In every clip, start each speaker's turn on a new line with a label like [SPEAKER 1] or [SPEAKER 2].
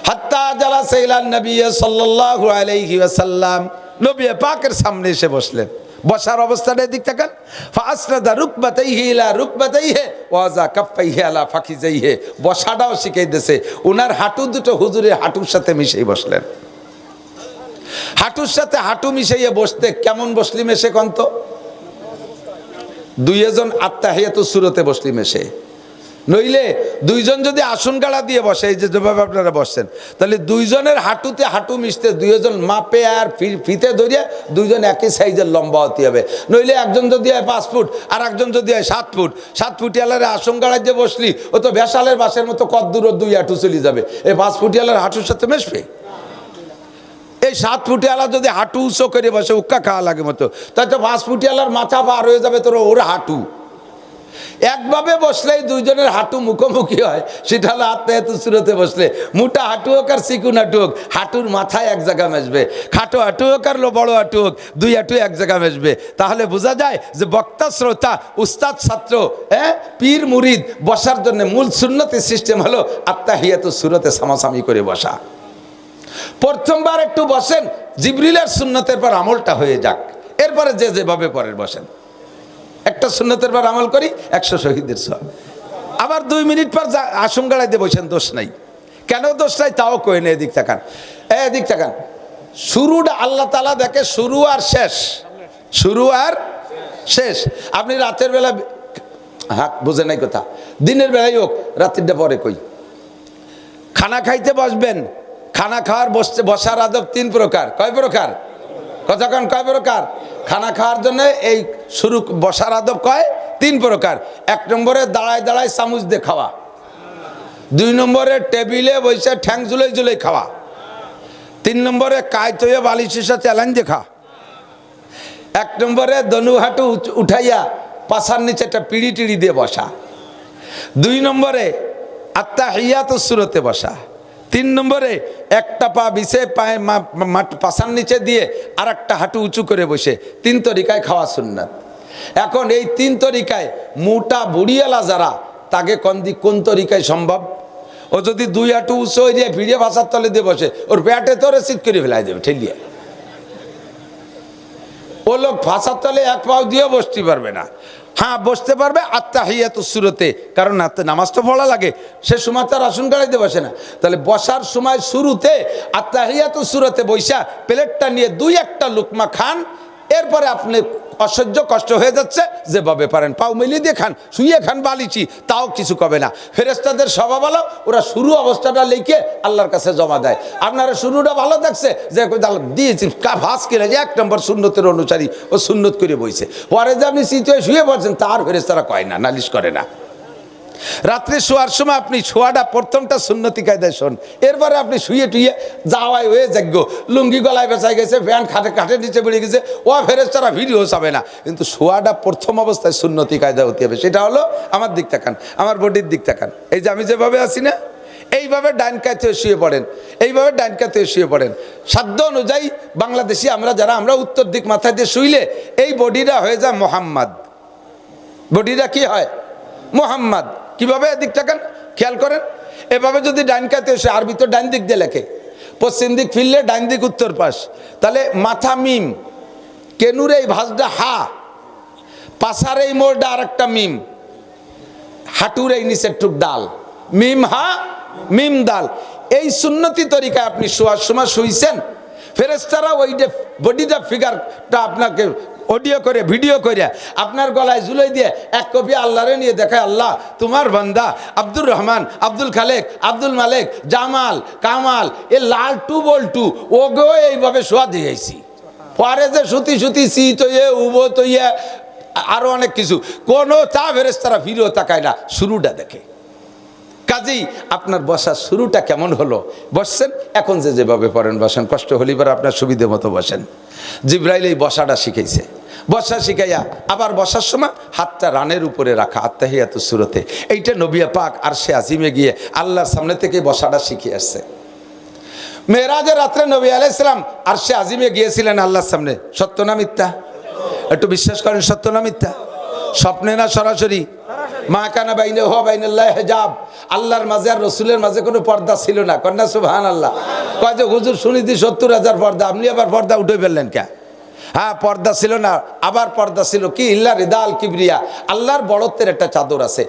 [SPEAKER 1] হাত্তা জালাসা ইলা নবী সাল্লাল্লাহু আলাইহি ওয়াসাল্লাম, নবী পাকের সামনে এসে বসলেন। বসার অবস্থাটা দিক তাকান। ফাসনাদা রুকবাতাইহি ইলা রুকবাতাইহি ওয়াজা কাফাইহি আলা ফাকিজাইহি, বসাটাও শিখাই দিয়েছে। ওনার হাঁটু দুটো হুজুরের হাঁটুর সাথে মিশিয়ে বসলেন। হাঁটুর সাথে হাঁটু মিশিয়ে বসতে কেমন বসলি মেশে কন্ত? দুইজন আত্তাহিয়াতুস সুরতে বসলি মেশে। নইলে দুইজন যদি আসন গাড়া দিয়ে বসে, এই যে যেভাবে আপনারা বসছেন, তাহলে দুইজনের হাঁটুতে হাঁটু মিশতে দুইজন মাপে আর ফিতে ধরিয়ে দুইজন একই সাইজের লম্বা হতে হবে। নইলে একজন যদি হয় 5 ফুট আর একজন যদি হয় 7 ফুট, 7 ফুটিয়ালার আসন গাড়া দিয়ে বসলি ও তো ভেসালের বাসের মতো কত দূর দুই হাঁটু চলে যাবে। এই 5 ফুটিয়ালার হাঁটুর সাথে মেশবে। এই 7 ফুটিয়ালা যদি হাঁটু উঁচু করে বসে উক্কা খাওয়া লাগে মতো, তাই তো 5 ফুটিয়ালার মাথা পার হয়ে যাবে তোর ওর হাঁটু। একভাবে বসলেই দুইজনের হাঁটু মুখোমুখি হয়, সেটা হলো আত্তাহিয়াতুস সুরতে বসলে। মোটা হাঁটু হোক আর চিকুন হাঁটু হোক, হাঁটুর মাথায় এক জায়গা মেশবে। খাটো হাঁটু হোক আর বড় হাঁটু হোক, দুই হাঁটু এক জায়গা মেশবে। তাহলে বোঝা যায় যে বক্তা শ্রোতা, উস্তাদ ছাত্র, পীর মুরিদ বসার জন্য মূল সুন্নতি সিস্টেম হলো আত্তাহিয়াতুস সুরতে সামাসামি করে বসা। প্রথমবার একটু বসেন, জিবরিলের সুন্নতের পর আমলটা হয়ে যাক, এরপরে যে যেভাবে পরের বসেন। একটা সুন্নতের পর আমল করি 100 শহীদের সওয়াব। আবার 2 মিনিট পর আসন গাড়াই দিয়ে বসেন, দোষ নাই। কেন দোষ নাই তাও কই না। এদিক তাকান, এদিক তাকান। শুরুটা আল্লাহ তাআলা দেখে, শুরু আর শেষ, শুরু আর শেষ। আপনি রাতের বেলা, হ্যাঁ বুঝে নাই কথা, দিনের বেলাই হোক রাত্রিটা পরে কই, খানা খাইতে বসবেন, খানা খাওয়ার বসার আদব 3 প্রকার। কয় প্রকার? কতক্ষণ? কয় প্রকার? খানা খাওয়ার জন্য এই শুরু বসার আদব কয় 3 প্রকার। 1 নম্বরে দাঁড়ায় দাঁড়ায় চামচ দিয়ে খাওয়া। 2 নম্বরে টেবিলে বসে ঠ্যাং ঝুলাই ঝুলাই খাওয়া। 3 নম্বরে কায়ত হয়ে বালিশের সাথে চ্যালেঞ্জ দেখা। 1 নম্বরে দনু হাঁটু উঠাইয়া পাছার নিচে একটা পিড়ি টিড়ি দিয়ে বসা। 2 নম্বরে আত্তাহিয়াতুস সুরতে বসা। 3 নম্বরে একটা পা বিছে পায়ে পাছার নিচে দিয়ে আর একটা হাঁটু উঁচু করে বসে। 3 তরিকায় খাওয়া সুন্নাত। এখন এই 3 তরিকায় মোটা বুড়িয়ালা যারা, তাকে কোন তরিকায় সম্ভব? ও যদি 2 হাঁটু উঁচু হয়ে ভিড়িয়ে ভাষার তলে দিয়ে বসে, ওর পেটে তোরে শীত করে ফেলাই দেবে ঠেলিয়ে। ও লোক ভাষার তলে 1 পাও দিয়ে বসতে পারবে না। হ্যাঁ বসতে পারবে আত্তাহিয়াতুস সুরতে, কারণ নামাজ তো পড়া লাগে, সে সময় তার আসন গাড়াইতে বসে না। তাহলে বসার সময় শুরুতে আত্তাহিয়াতুস সুরতে বৈশা প্লেটটা নিয়ে 2-1টা লুকমা খান। এরপরে আপনি অসহ্য কষ্ট হয়ে যাচ্ছে, যেভাবে পারেন পাও মিলিয়ে দিয়ে খান, শুয়ে খান বালিচি, তাও কিছু কবে না। ফেরেশতাদের স্বভাব ভালো, ওরা শুরু অবস্থাটা লিখে আল্লাহর কাছে জমা দেয়। আপনারা শুরুটা ভালো থাকছে যে দিয়েছি ভাস কিনে যে 1 নম্বর সুন্নতের অনুসারী, ও সুন্নত করে বইছে। পরে যে আপনি চিত হয়ে শুয়ে পড়ছেন, তার ফেরেশতারা কয় না, নালিশ করে না। রাত্রে শোয়ার সময় আপনি শোয়াটা প্রথমটা সুন্নতি কায়দায় শোন, এরপরে আপনি শুয়ে টুয়ে যাওয়াই হয়ে যাগ্য, লুঙ্গি গলায় বেঁচাই গেছে, ফ্যান খাটের নিচে বেড়ে গেছে, ও ফেরেশতারা ভিডিও চাবে না। কিন্তু শোয়াটা প্রথম অবস্থায় সুন্নতি কায়দা হতে হবে। সেটা হলো আমার দিক তাকান, আমার বডির দিক তাকান। এই যে আমি যেভাবে আছি না, এইভাবে ডাইন কাতে শুয়ে পড়েন, এইভাবে ডাইন কাতে শুয়ে পড়েন। সাধ্য অনুযায়ী বাংলাদেশি আমরা যারা, আমরা উত্তর দিক মাথায় দিয়ে শুইলে এই বডিটা হয়ে যায় মোহাম্মদ। বডিটা কি হয়? মোহাম্মদ। কিভাবে? দিক তাকান, খেয়াল করেন। এভাবে যদি ডাইন কাতে এসে, আরবি তো ডাইন দিক দিয়ে লেখে, পশ্চিম দিক ফিরলে ডাইন দিক উত্তর পাশ, তাহলে মাথা মিম, কেনুর এই ভাঁজটা হা, পাশার এই মোড়টা আর একটা মিম, হাঁটুর এই নিচের টুক ডাল, মিম হা মিম দাল। এই সুন্নতি তরিকায় আপনি শোয়ার সময় শুইছেন, ফেরেশতারা ওই যে বডিটা ফিগারটা আপনাকে অডিও করে ভিডিও করে আপনার গলায় ঝুলাই দিয়ে 1 কপি আল্লাহরে নিয়ে দেখায়, আল্লাহ তোমার বান্দা আব্দুর রহমান, আব্দুল খালেক, আব্দুল মালেক, জামাল, কামাল, এ লাল টু বল টু ওগো এইভাবে শোয়া দিয়েছি। পরে যে সুতি সুতি শীত হইয়ে উবত হইয়া আরো অনেক কিছু, কোনো চা ফেরেশতারা ফিরেও তাকায় না, শুরুটা দেখে। কাজেই আপনার বসার শুরুটা কেমন হলো? বসছেন, এখন যেভাবে পড়েন বসেন, কষ্ট হলে এবার আপনার সুবিধে মতো বসেন। জিবরাইল এই বসাটা শিখাইছে, বসা শিখাইয়া আবার বসার সময় হাতটা রানের উপরে রাখা, আত্তাহিয়াতুস সুরতে। এইটা নবী পাক আরশে আজিমে গিয়ে আল্লাহর সামনে থেকে বসাটা শিখে আসছে। মেরাজের রাত্রে নবী আলাইহিস সালাম আরশে আজিমে গিয়েছিলেন আল্লাহর সামনে। সত্য না মিথ্যা? একটু বিশ্বাস করেন, সত্য না মিথ্যা? স্বপ্নে না সরাসরি? মা কানা বাইনে হো বাইনাল্লাহ হিজাব, আল্লাহর মাঝে আর রসুলের মাঝে কোনো পর্দা ছিল না। কন্যা সুবহানাল্লাহ। কয় যে হুজুর শুনিদি 70,000 পর্দা, আপনি আবার পর্দা উঠে ফেললেন কে? হ্যাঁ, পর্দা ছিল না, আবার পর্দা ছিল কি? ইল্লা রিদা আল কিবরিয়া, আল্লাহর বড়ত্বের একটা চাদর আছে।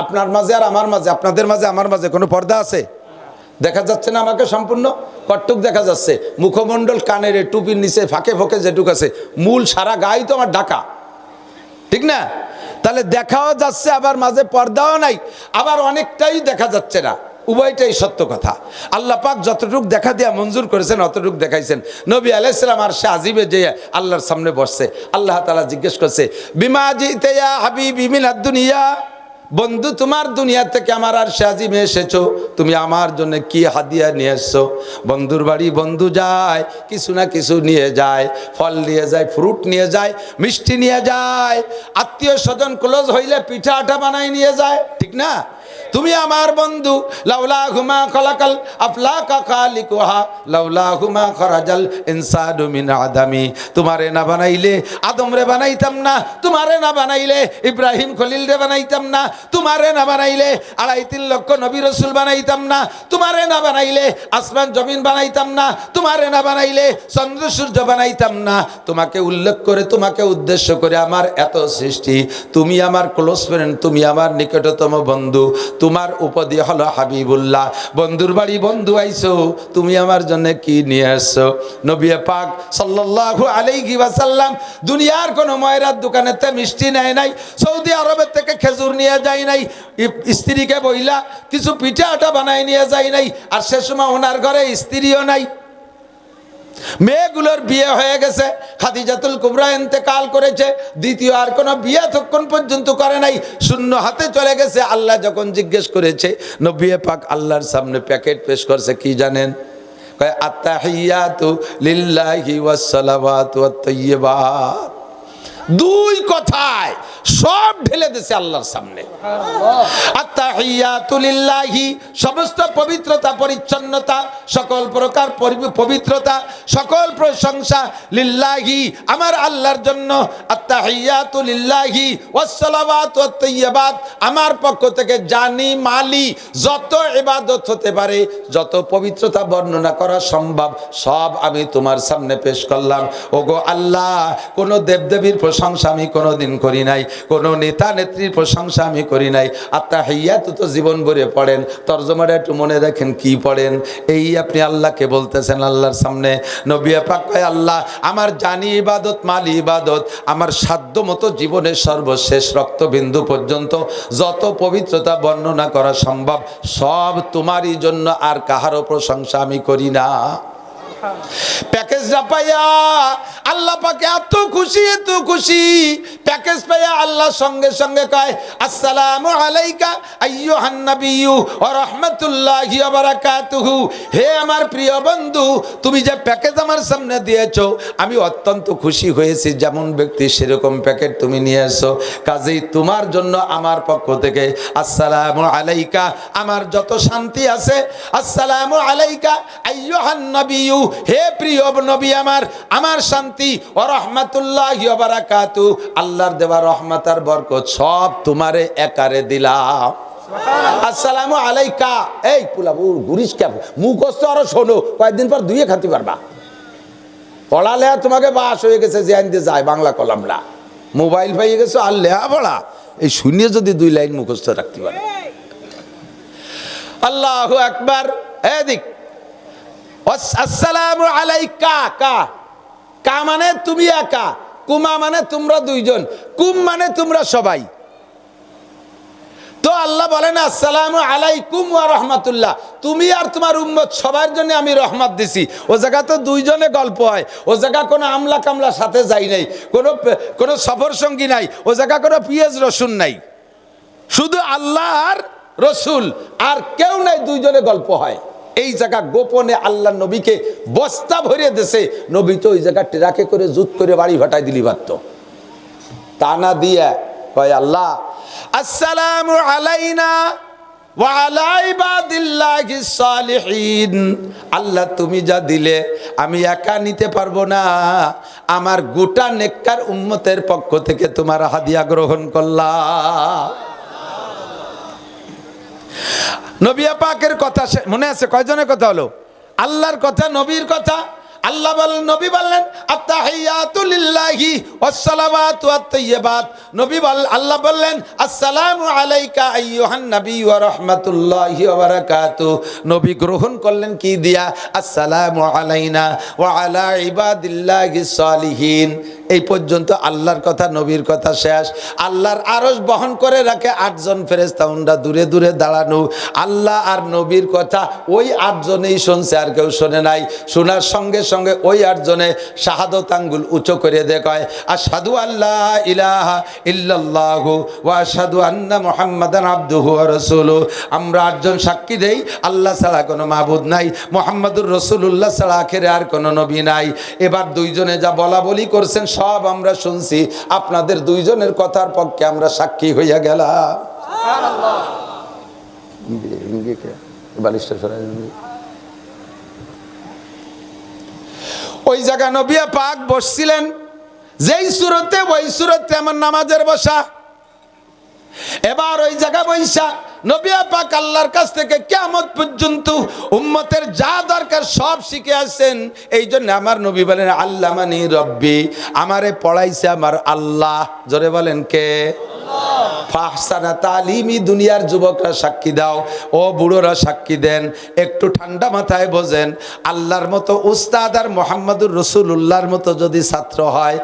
[SPEAKER 1] আপনার মাঝে আর আমার মাঝে, আপনাদের মাঝে আমার মাঝে কোনো পর্দা আছে? দেখা যাচ্ছে না আমাকে সম্পূর্ণ? কটুক দেখা যাচ্ছে, মুখমণ্ডল, কানের, টুপির নিচে ফাঁকে ফোঁকে যেটুক আছে, মূল সারা গায়ে তো আমার ঢাকা, ঠিক না? তাহলে দেখাও যাচ্ছে, আবার মাঝে পর্দাও নাই, আবার অনেকটাই দেখা যাচ্ছে না। উভয়টাই সত্য কথা। আল্লাহ পাক যতটুক দেখা দিয়া মঞ্জুর করেছেন অতটুক দেখাইছেন। নবী আলাইহিস সালাম আরশে আজিমে যে আল্লাহর সামনে বসছে, আল্লাহ তাআলা জিজ্ঞেস করছে, বিমা জিতে ইয়া হাবিবি মিনাদ দুনিয়া, বন্ধু তোমার দুনিয়া থেকে আমার আরশে আজিমে এসেছো, তুমি আমার জন্য কি হাদিয়া নিয়ে এসছো? বন্ধুর বাড়ি বন্ধু যায়, কিছু না কিছু নিয়ে যায়, ফল নিয়ে যায়, ফ্রুট নিয়ে যায়, মিষ্টি নিয়ে যায়, আত্মীয় স্বজন ক্লোজ হইলে পিঠা আটা বানাই নিয়ে যায়, ঠিক না? তুমি আমার বন্ধু, লাউলা হুমা খলাকাল আফলাকা খালিকুহা, লাউলা হুমা খরাজাল ইনসানু মিন আদামি, তোমারে না বানাইলে আদম রে বানাইতাম না, তোমারে না বানাইলে ইব্রাহিম খলিল রে বানাইতাম না, তোমারে না বানাইলে 2.5-3 লক্ষ নবী রাসূল বানাইতাম না, তোমারে না বানাইলে আসমান জমিন বানাইতাম না, তোমারে না বানাইলে চন্দ্র সূর্য বানাইতাম না। তোমাকে উল্লেখ করে, তোমাকে উদ্দেশ্য করে আমার এত সৃষ্টি। তুমি আমার ক্লোজ ফ্রেন্ড, তুমি আমার নিকটতম বন্ধু, তোমার উপাধি হলো হাবিবুল্লাহ। বন্ধুর বাড়ি বন্ধু আইছো, তুমি আমার জন্য কি নিয়ে আসছো? নবী পাক সাল্লাল্লাহু আলাইহি ওয়াসাল্লাম দুনিয়ার কোন ময়রার দোকানেতে মিষ্টি নেয় নাই, সৌদি আরবের থেকে খেজুর নিয়ে যায় নাই, স্ত্রীকে বইলা কিছু পিঠা আটা বানায় নিয়ে যায় নাই, আর সে সময় ওনার ঘরে স্ত্রীও নাই, মেয়েগুলোর বিয়ে হয়ে গেছে, খাদিজাতুল কুবরা ইন্তেকাল করেছে, দ্বিতীয় আর কোনো বিয়ে তখন পর্যন্ত করে নাই, শূন্য হাতে চলে গেছে। আল্লাহ যখন জিজ্ঞেস করেছে, নবী পাক আল্লাহর সামনে প্যাকেট পেশ করছে, কি জানেন? কয় আত্তাহিয়াতু লিল্লাহি ওয়াস সালাওয়াতু ওয়াত তাইয়্যিবাত। দুই কথায় সব ঢেলে দিয়েছে আল্লাহর সামনে। আত্তাহিয়াতু লিল্লাহি, সমস্ত পবিত্রতা, পরিচ্ছন্নতা, সকল প্রকার পবিত্রতা, সকল প্রশংসা লিল্লাহি, আমার আল্লাহর জন্য। আত্তাহিয়াতু লিল্লাহি ওয়াস সালাওয়াতু ওয়াত তাইয়্যিবাত, আমার পক্ষ থেকে জানি মালি যত ইবাদত হতে পারে, যত পবিত্রতা বর্ণনা করা সম্ভব, সব আমি তোমার সামনে পেশ করলাম। ওগো আল্লাহ, কোন দেবদেবীর প্রশংসা আমি কোনোদিন করি নাই, কোন নেতা নেত্রীর প্রশংসা আমি করি নাই। আত্তাহিয়াতু তো জীবন ভরে পড়েন, তরজমাটা একটু মনে রাখেন কি পড়েন। এই আপনি আল্লাহকে বলতেছেন আল্লাহর সামনে। নবী পাক কয়, আল্লাহ আমার জানি ইবাদত, মালি ইবাদত, আমার সাধ্য মতো জীবনের সর্বশেষ রক্তবিন্দু পর্যন্ত যত পবিত্রতা বর্ণনা করা সম্ভব, সব তোমারই জন্য, আর কাহারও প্রশংসা আমি করি না। প্যাকেজটা পাইয়া আল্লাহ পাকে এত খুশি, এত খুশি। প্যাকেজ পাইয়া আল্লাহ সঙ্গে সঙ্গে কয়, আসসালামু আলাইকা আইয়ুহান নাবিয়্যু ওয়া রাহমাতুল্লাহি ওয়া বারাকাতুহু। হে আমার প্রিয় বন্ধু, তুমি যে প্যাকেজ আমার সামনে দিয়েছো, আমি অত্যন্ত খুশি হয়েছি। যেমন ব্যক্তি সেরকম প্যাকেট তুমি নিয়ে এসো, কাজেই তোমার জন্য আমার পক্ষ থেকে আসসালামু আলাইকা, আমার যত শান্তি আছে। আসসালামু আলাইকা আইয়ুহান নাবিয়্যু, হে প্রিয় নবী আমার শান্তি। ওয়া রাহমাতুল্লাহি ওয়া বারাকাতুহু, আল্লাহর দেওয়া রহমত আর বরকত সব তোমারে একারে দিলাম। আসসালামু আলাইকা, এই পুলাবু গুরিস কে মুখস্থ আরো শোনো, কয়েকদিন পর দুইয়ে খাতে পারবা। পড়ালে তোমাকে বাস হয়ে গেছে, যে আনতে যায় বাংলা কলম না, মোবাইল পাইয়ে গেছো, আর লেহা পড়া এই শূন্য যদি 2 লাইন মুখস্থ রাখতে পারে। আল্লাহু আকবার। এদিক আসসালামু আলাইকা, কা কা মানে তুমি একা, কুমা মানে তোমরা দুইজন, কুম মানে তোমরা সবাই। তো আল্লাহ বলেন আসসালামু আলাইকুম ওয়া রাহমাতুল্লাহ, তুমি আর তোমার উম্মত সবার জন্য আমি রহমত দিছি। ও জায়গা তো দুইজনে গল্প হয়, ও জায়গা কোনো আমলা কামলা সাথে যাই নাই, কোনো সফর সঙ্গী নাই, ও জায়গা কোনো পিয়াজ রসুন নাই, শুধু আল্লাহ আর রসুল, আর কেউ নাই, দুইজনে গল্প হয়। এই জায়গা গোপনে আল্লাহ নবীকে বস্তা ভরিয়ে দিয়েছে। নবী তো ওই জায়গা ট্রাকে করে জুত করে বাড়ি ভাটাই দিলি পারত, তা না দিয়ে কয় আল্লাহ আসসালামু আলাইনা ওয়া আলা ইবাদিল্লাহিস সালিহিন। আল্লাহ তুমি যা দিলে আমি একা নিতে পারবো না, আমার গোটা নেককার উম্মতের পক্ষ থেকে তোমার হাদিয়া গ্রহণ করলাম। নবী পাকের কথা মনে আছে? কয়জনের কথা হলো? আল্লাহর কথা, নবীর কথা। আল্লাহ বলেন, নবী বললেন আত্তাহিয়াতু লিল্লাহি ওয়াসসালাওয়াতু আত-তাইয়্যিবাত। নবী আল্লাহ বললেন আসসালামু আলাইকা আইয়ুহান নবী ওয়া রাহমাতুল্লাহি ওয়া বারাকাতুহু। নবী গ্রহণ করলেন কি দিয়া? আসসালামু আলাইনা ওয়া আলা ইবাদিল্লাহিস সালিহিন। এই পর্যন্ত আল্লাহর কথা, নবীর কথা শেষ। আল্লাহর আরশ বহন করে রাখে 8 জন ফেরেশতা, উনরা দূরে দূরে দাঁড়ানো। আল্লাহ আর নবীর কথা ওই 8 জনেই শুনছে, আর কেউ শোনে নাই। শোনার সঙ্গে সঙ্গে ওই 8 জনে শাহাদত আঙ্গুল উঁচু করে দেখায়, আশহাদু আল্লা ইলাহা ইল্লাল্লাহু ওয়া আশহাদু আন্না মুহাম্মাদান আবদুহু ওয়া রাসূলুহু। আমরা 8 জন সাক্ষী দেই আল্লাহ ছাড়া কোনো মাবুদ নাই, মুহাম্মাদুর রাসূলুল্লাহ ছাড়া আখেরে আর কোনো নবী নাই। এবার 2 জনে যা বলা বলি করছেন সব আমরা শুনছি, আপনাদের 2 জনের কথার পক্ষে আমরা সাক্ষী হইয়া গেলাম। ওই জায়গা নবী পাক বসছিলেন, যেই সুরতে ওই সুরতে আমার নামাজের বসা। এবার ওই জায়গা বৈশা নবী পাক আল্লাহর কাছ থেকে কিয়ামত পর্যন্ত উম্মতের যা দরকার সব শিখে আসেন। এই জন্য আমার নবী বলেন আল্লামানি রব্বি, আমারে পড়াইছে আমার আল্লাহ। জোরে বলেন কে? ফাহসানা তালিমি। দুনিয়ার যুবকরা সাক্ষী দাও, ও বুড়োরা সাক্ষী দেন। একটু ঠান্ডা মাথায় বোঝেন, আল্লাহর মতো উস্তাদ আর মুহাম্মাদুর রাসূলুল্লাহর মতো যদি ছাত্র হয়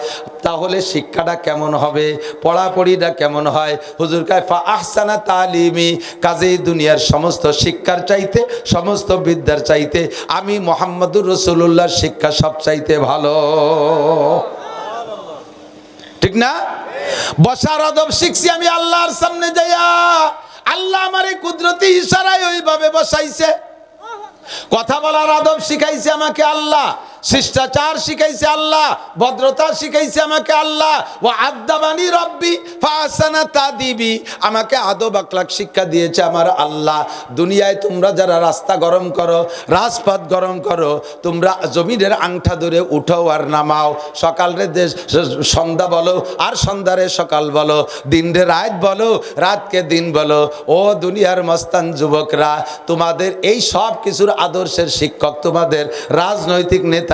[SPEAKER 1] তাহলে শিক্ষাটা কেমন হবে, পড়াপড়িটা কেমন হয়। হুজুর কয় ফাহসানা তালিমি। কাজেই দুনিয়ার সমস্ত শিক্ষার চাইতে, সমস্ত বিদ্যার চাইতে আমি মুহাম্মাদুর রাসূলুল্লাহর শিক্ষা সব চাইতে ভালো। ঠিক না? বসার আদব শিখছি আমি আল্লাহর সামনে যাইয়া। আল্লাহ আমারে কুদরতি ইশারায় ওইভাবে বসাইছে। কথা বলার আদব শিখাইছে আমাকে আল্লাহ, শিষ্টাচার শিখাইছে আল্লাহ, ভদ্রতা শিখাইছে আমাকে আল্লাহ। ওয়া আদাবানি রব্বি ফাহসানা তাদিবি। আমাকে আদব আখলাক শিক্ষা দিয়েছে আমার আল্লাহ। দুনিয়ায় তোমরা যারা রাস্তা গরম করো, রাজপথ গরম করো, তোমরা জমিনের আংঠা ধরে উঠাও আর নামাও। সকালে সন্ধ্যা বলো আর সন্ধ্যারে সকাল বলো, দিনরে রাত বলো, রাতকে দিন বলো। ও দুনিয়ার মস্তান যুবকরা, তোমাদের এই সব কিছুর আদর্শের শিক্ষক তোমাদের রাজনৈতিক নেতারা।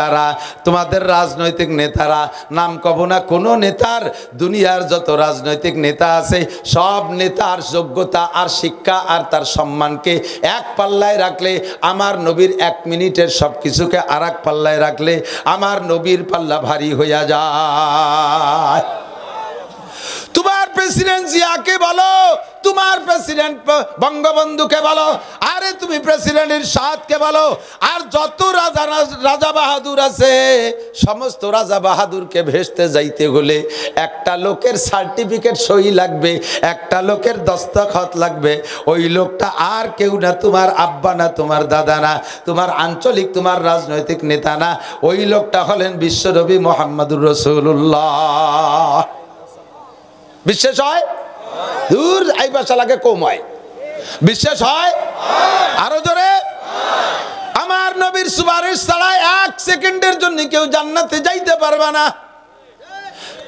[SPEAKER 1] তোমাদের রাজনৈতিক নেতারা, নাম কব না কোনো নেতার, দুনিয়ার যত রাজনৈতিক নেতা আছে সব নেতার যোগ্যতা আর শিক্ষা আর তার সম্মানকে এক পাল্লায় রাখলে, আমার নবীর 1 মিনিটের সব কিছুকে আর এক পাল্লায় রাখলে আমার নবীর পাল্লা ভারী হইয়া যায়। তোমার প্রেসিডেন্ট জিয়াকে বলো, তোমার প্রেসিডেন্ট বঙ্গবন্ধুকে বলো, আরে তুমি প্রেসিডেন্টের সাথকে বলো, আর যত রাজা বাহাদুর আছে সমস্ত রাজা বাহাদুরকে ভেস্তে যাইতে হলে একটা লোকের সার্টিফিকেট সই লাগবে, একটা লোকের দস্তখত লাগবে। ওই লোকটা আর কেউ না, তোমার আব্বা না, তোমার দাদা না, তোমার আঞ্চলিক, তোমার রাজনৈতিক নেতা না। ওই লোকটা হলেন বিশ্বনবী মুহাম্মদুর রাসূলুল্লাহ। বিশ্বাস হয়? দূর এই ভাষা লাগে কম হয়। বিশ্বাস হয়? আরো জোরে। আমার নবীর সুপারিশ ছাড়া 1 সেকেন্ডের জন্য কেউ জান্নাতে যাইতে পারবে না।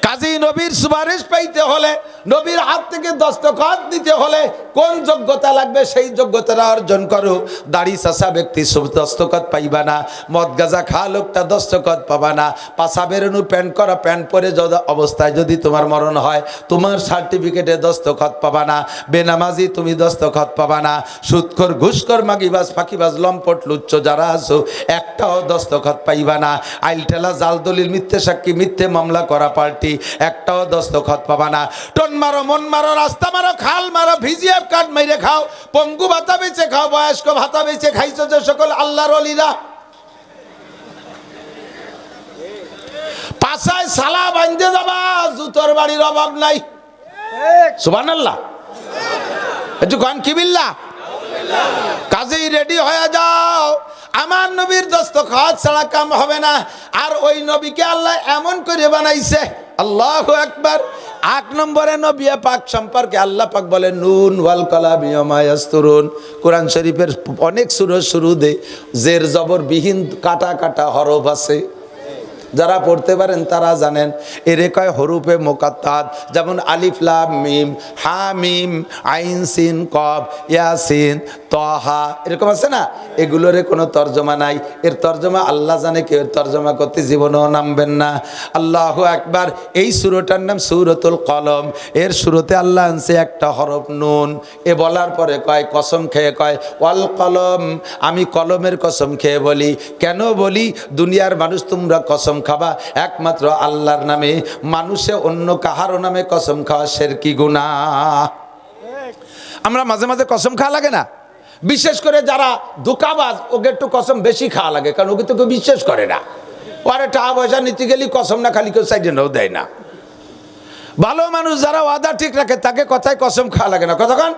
[SPEAKER 1] কাজী নবীর সুপারিশ পাইতে হলে, নবীর হাত থেকে দস্তখত দিতে হলে কোন যোগ্যতা লাগবে সেই যোগ্যতাটা অর্জন করো। দাড়ি চাষা ব্যক্তি দস্তখত পাইবা না, মদ গাঁজা খা লোকটা দস্তখত পাবা না, পাশা বেরোনো প্যান্ট করা প্যান্ট পরে অবস্থায় যদি তোমার মরণ হয় তোমার সার্টিফিকেটে দস্তখত পাবা না। বেনামাজি তুমি দস্তখত পাবা না। সুদখোর, ঘুষখোর, মাগিবাজ, ফাঁকিবাজ, লম্পট, লুচ্চ যারা আছো একটাও দস্তখত পাইবা না। আইলটেলা, জাল দলিল, মিথ্যে সাক্ষী, মিথ্যে মামলা করা পার্টি একটাও দস্তখত পাবা না। টন মারো, মন মারো, রাস্তা মারো, খাল মারো, ভিজিএফ কার্ড মেরে খাও, পঙ্গু ভাতা বেচে খাও, বয়স্ক ভাতা বেচে খাইছো যে সকল আল্লাহর ওলিরা, পাছায় সালা বাঁধতে যাবা, জুতোর বাড়ির অভাব নাই। সুবহানাল্লাহ। একটু গান কি বিল্লাহ। কাজেই রেডি হয়ে যাও, আমার নবীর দস্তখত ছাড়া কাম হবে না। আর ওই নবীকে আল্লাহ এমন করে বানাইছে, আল্লাহু আকবার। 8 নম্বরে নবী পাক সম্পর্কে আল্লাহ পাক বলে নুন ওয়াল কালামি ওয়া মা ইয়াসতুরুন। কোরআন শরীফের অনেক সূরা শুরুতে জের জবর বিহীন কাটা কাটা হরফ আছে। যারা পড়তে পারেন তারা জানেন এরে কয় হরুফে মুকাত্তাত, যেমন আলিফ লাম মিম, হা মিম, আইন সিন কফ, ইয়াসিন, তহা, এরকম আছে না? এগুলোর কোনো তর্জমা নাই। এর তর্জমা আল্লাহ জানে, কেউ তর্জমা করতে জীবনেও নামবেন না। আল্লাহু আকবার। এই সূরাটার নাম সূরাতুল কলম। এর শুরুতে আল্লাহ আনছে একটা হরফ নুন। এ বলার পরে কয়, কসম খেয়ে কয় ওয়াল কলম, আমি কলমের কসম খেয়ে বলি। কেন বলি? দুনিয়ার মানুষ তোমরা কসম খাবা একমাত্র আল্লাহর নামে, মানুষে অন্য কাহারও নামে কসম খাওয়া শিরকি গুনাহ। আমরা মাঝে মাঝে কসম খাওয়া লাগে না? বিশেষ করে যারা ধোঁকাবাজ, ওকে একটু কসম বেশি খাওয়া লাগে, কারণ ওকে তো কেউ বিশ্বাস করে না। ওরে টাকা পয়সা নিতে গেলে কসম না খালি কেউ সাইডে নাও দেয় না। ভালো মানুষ যারা ওয়াদা ঠিক রাখে তাকে কথায় কসম খাওয়া লাগে না। কতক্ষণ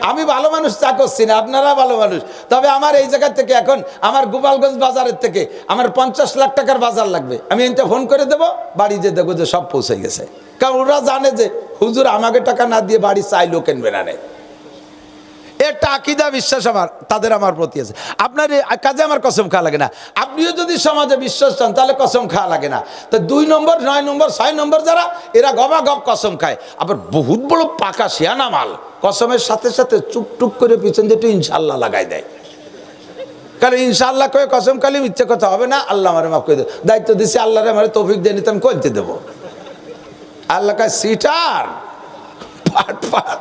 [SPEAKER 1] আমি ভালো মানুষ তা করছি না, আপনারা ভালো মানুষ। তবে আমার এই জায়গা থেকে এখন আমার গোপালগঞ্জ বাজারের থেকে আমার 50 লাখ টাকার বাজার লাগবে, আমি এটা ফোন করে দেবো, বাড়ি যে দেখো যে সব পৌঁছে গেছে। কারণ ওরা জানে যে হুজুর আমাকে টাকা না দিয়ে বাড়ি চাইলেও কিনবে না। এটা আকীদা বিশ্বাস আমার, তাদের আমার প্রতি আছে। আপনার কাজে আমার কসম খাওয়া লাগে না। আপনিও যদি সমাজে বিশ্বাস চান তাহলে কসম খাওয়া লাগে না। তো 2 নম্বর, 9 নম্বর, 6 নম্বর যারা, এরা গবা গপ কসম খায়। আবার বহুত বড় পাকা শিয়ানা মাল, কসমের সাথে সাথে চুপটুক করে পিছন দিয়ে একটু ইনশাল্লাহ লাগাই দেয়। কারণ ইনশাল্লাহ কয়ে কসম খালি মিথ্যে কথা হবে না। আল্লাহ আমারে মাফ করে দেবে, দায়িত্ব দিচ্ছি, আল্লাহরে আমার তৌফিক দিয়ে নিতে আমি করতে দেবো। আল্লাহ কাজ সিটার পাট পাট,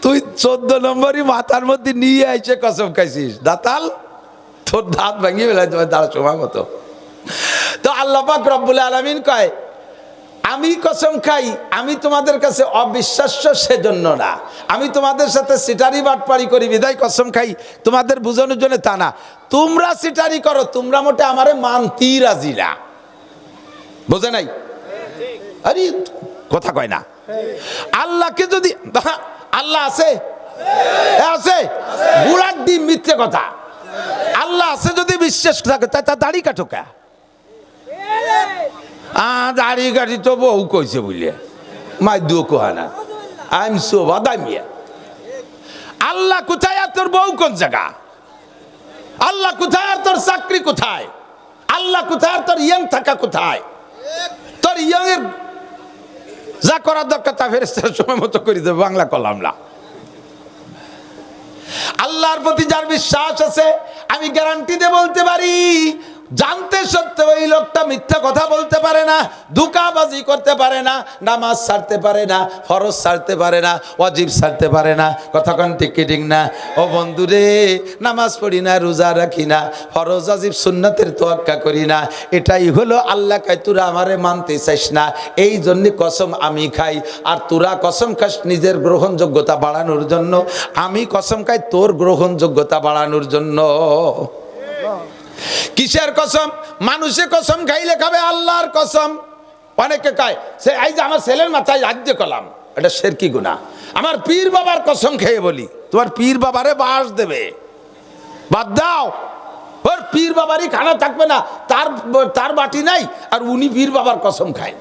[SPEAKER 1] তুই 14 নম্বরই মাথার মধ্যে নিয়ে আইসে কসম খাইছিস, দাতাল তোর দাঁত ভাঙিয়ে ফেলাই তোমার দ্বারা সময় মতো। তো আল্লাহ পাক রব্বুল আলামিন কয়, আমি কসম খাই, আমি তোমাদের কাছে অবিশ্বাস্য সেজন্য না, আমি তোমাদের সাথে সিটারি বাটপারি করি বিদায় কসম খাই, তোমাদের বুঝানোর জন্য তা না। তোমরা সিটারি করো, তোমরা মোটে আমারে মানতেই রাজি না। বোঝে নাই? আরে কথা কয় না। আল্লাহকে যদি, আল্লাহ আছে, আছে, বুড়ার ডিম, মিথ্যে কথা। আল্লাহ আছে যদি বিশ্বাস থাকে, তাই তার দাড়ি কাটো কে? দাড়ি কাটি তো বউ কইছে বুঝলে, মাই দু কোহানা আইম সো বাদামিয়া। আল্লাহ কোথায় আর তোর বউ কোন জায়গা? আল্লাহ কোথায় আর তোর চাকরি কোথায়? আল্লাহ কোথায় আর তোর ইয়ং থাকা কোথায়? তোর ইয়ং এর যা করার দরকার তা ফেরেশতার সময় মতো করে দেবে। বাংলা কলাম না। আল্লাহর প্রতি যার বিশ্বাস আছে, আমি গ্যারান্টি দিয়ে বলতে পারি, জানতে সত্ত্বেও ওই লোকটা মিথ্যা কথা বলতে পারে না, ধোঁকাবাজি করতে পারে না, নামাজ ছাড়তে পারে না, ফরজ ছাড়তে পারে না, ওয়াজিব ছাড়তে পারে না। কতক্ষণ ঠিক কি ঠিক না? ও বন্ধুরে, নামাজ পড়ি না, রোজা রাখি না, ফরজ ওয়াজিব সুন্নাতের তোয়াক্কা করি না, এটাই হলো আল্লাহ কয় তোরা আমারে মানতে চাইস না, এই জন্য কসম আমি খাই। আর তোরা কসম খাস নিজের গ্রহণযোগ্যতা বাড়ানোর জন্য, আমি কসম খাই তোর গ্রহণযোগ্যতা বাড়ানোর জন্য। কিসের কসম? মানুষে কসম খাইলে খাবে, আল্লাহর কসম। অনেকে কয় সে এই যে আমার ছেলের মাথায় রাজ্য কলাম, এটা শিরকি গুনাহ। আমার পীর বাবার কসম খেয়ে বলি, তোমার পীর বাবারে বাস দেবে, বাদ দাও। ওর পীর বাবারই খানা থাকবে না, তার বাটি নাই, আর উনি পীর বাবার কসম খায়।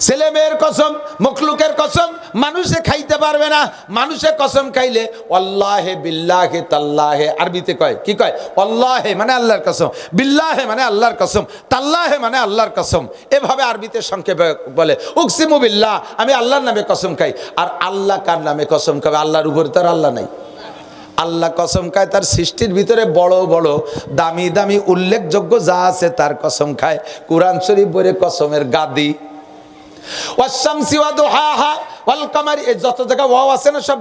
[SPEAKER 1] ছেলে মেয়ের কসম, মখলুকের কসম মানুষে খাইতে পারবে না। মানুষে কসম খাইলে আল্লাহে বিল্লাহে তাল্লাহে, আরবিতে কয় কি কয়? আল্লাহে মানে আল্লাহর কসম, বিল্লাহে মানে আল্লাহর কসম, তাল্লাহে মানে আল্লাহর কসম। এভাবে আরবিতে সংক্ষেপে বলে উকসিমু বিল্লাহ, আমি আল্লাহর নামে কসম খাই। আর আল্লাহ কার নামে কসম খাবে? আল্লাহর উপরে তার আল্লাহ নাই। আল্লাহ কসম খায় তার সৃষ্টির ভিতরে বড় বড় দামি দামি উল্লেখযোগ্য যা আছে তার কসম খায়। কুরআন শরীফ বলে কসমের গাদি, ওয়াশ-শামসি ওয়া দুহাহা ওয়াল কামারি, এই যত জায়গা ওয়াও আছে না সব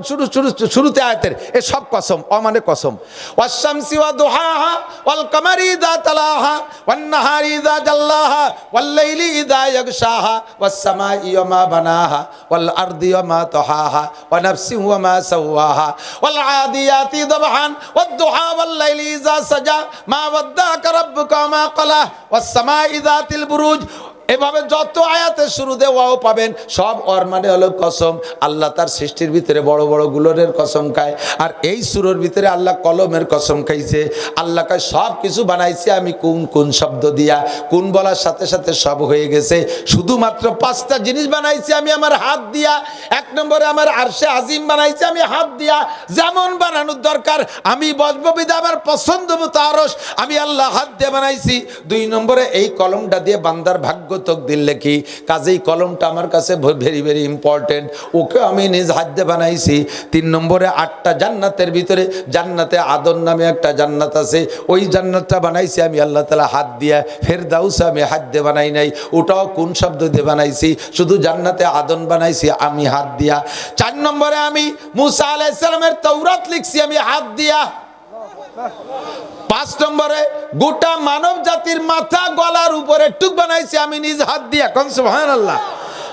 [SPEAKER 1] শুরুতে আয়াতের, এ সব কসম। ও মানে কসম। ওয়াশ-শামসি ওয়া দুহাহা ওয়াল কামারি ইযা তালাহা ওয়ান নাহারি ইযা জাল্লাহা ওয়াল লাইলি ইযা ইয়াগশাহা ওয়াস সামাই ওয়া মা বানাহা ওয়াল আরদি ওয়া মা তাহাহা ওয়া নাফসিন ওয়া মা সাওয়াহা ওয়াল আদিয়াতি দাবহান ওয়াদ দুহা ওয়াল লাইলি ইযা সাজা মা ওয়াদ্দাকা রাব্বুকা মা ক্বালা ওয়াস সামাই যাতিল বুরুজ। এভাবে যত আয়াতের শুরুতে ওয়াও পাবেন সব ওর মানে হলো কসম। আল্লাহ তার সৃষ্টির ভিতরে বড় বড় গুলোরের কসম খায়, আর এই সূরার ভিতরে আল্লাহ কলমের কসম খাইছে। আল্লাহ কয় সব কিছু বানাইছে আমি কোন কোন শব্দ দিয়া, কোন বলার সাথে সাথে সব হয়ে গেছে। শুধুমাত্র 5টা জিনিস বানাইছি আমি আমার হাত দিয়া। 1 নম্বরে আমার আরশে আজিম বানাইছি আমি হাত দিয়া, যেমন বানানোর দরকার আমি বসবো বিদা আমার পছন্দ মতো আরশ আমি আল্লাহ হাত দিয়ে বানাইছি। 2 নম্বরে এই কলমটা দিয়ে বান্দার ভাগ্য তকদির লেখি, কাজেই কলমটা আমার কাছে ভেরি ভেরি ইম্পর্টেন্ট, ওকে আমি নিজ হাত দিয়ে বানাইছি। 3 নম্বরে 8টা জান্নাতের ভিতরে জান্নাতে আদন নামে একটা জান্নাত আছে, ওই জান্নাতটা বানাইছি আমি আল্লাহ তাআলা হাত দিয়া। ফেরদাউস আমি হাত দিয়ে বানাই নাই, ওটাও কোন শব্দ দিয়ে বানাইছি, শুধু জান্নাতে আদন বানাইছি আমি হাত দিয়া। 4 নম্বরে আমি মুসা আলাইহিস সালামের তাওরাত লিখছি আমি হাত দিয়া। 5 নম্বরে গোটা মানব জাতির মাথা গলার উপরে টুক বানাইছি আমি নিজ হাত দিয়া। কোন সুবহানাল্লাহ।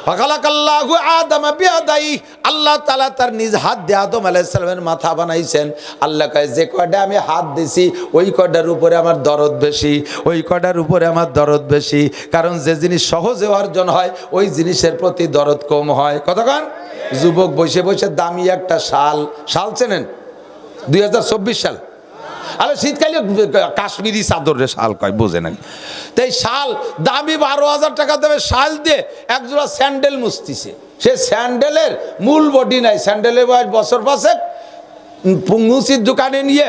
[SPEAKER 1] ফাখালাকাল্লাহু আদম বিয়াদাই, আল্লাহ তাআলা তার নিজ হাত দিয়ে আদম আলাইহিস সালামের মাথা বানাইছেন। আল্লাহ কয় যে কয়টা আমি হাত দিছি ওই কয়টার উপরে আমার দরদ বেশি, ওই কয়টার উপরে আমার দরদ বেশি, কারণ যে জিনিস সহজে অর্জন হয় ওই জিনিসের প্রতি দরদ কম হয়। কতক্ষণ যুবক বসে বসে দামি একটা শাল চেনেন 2024 সাল, আরে শীতকালে কাশ্মীরি চাদরের শাল কয়, বোঝে নাকি? তো এই শাল দামি 12,000 টাকা দেবে শাল দিয়ে একজোড়া স্যান্ডেল মুছতিছে। সে স্যান্ডেলের মূল বডি নাই, স্যান্ডেলের বয়স বছর 5 মুচির দোকানে নিয়ে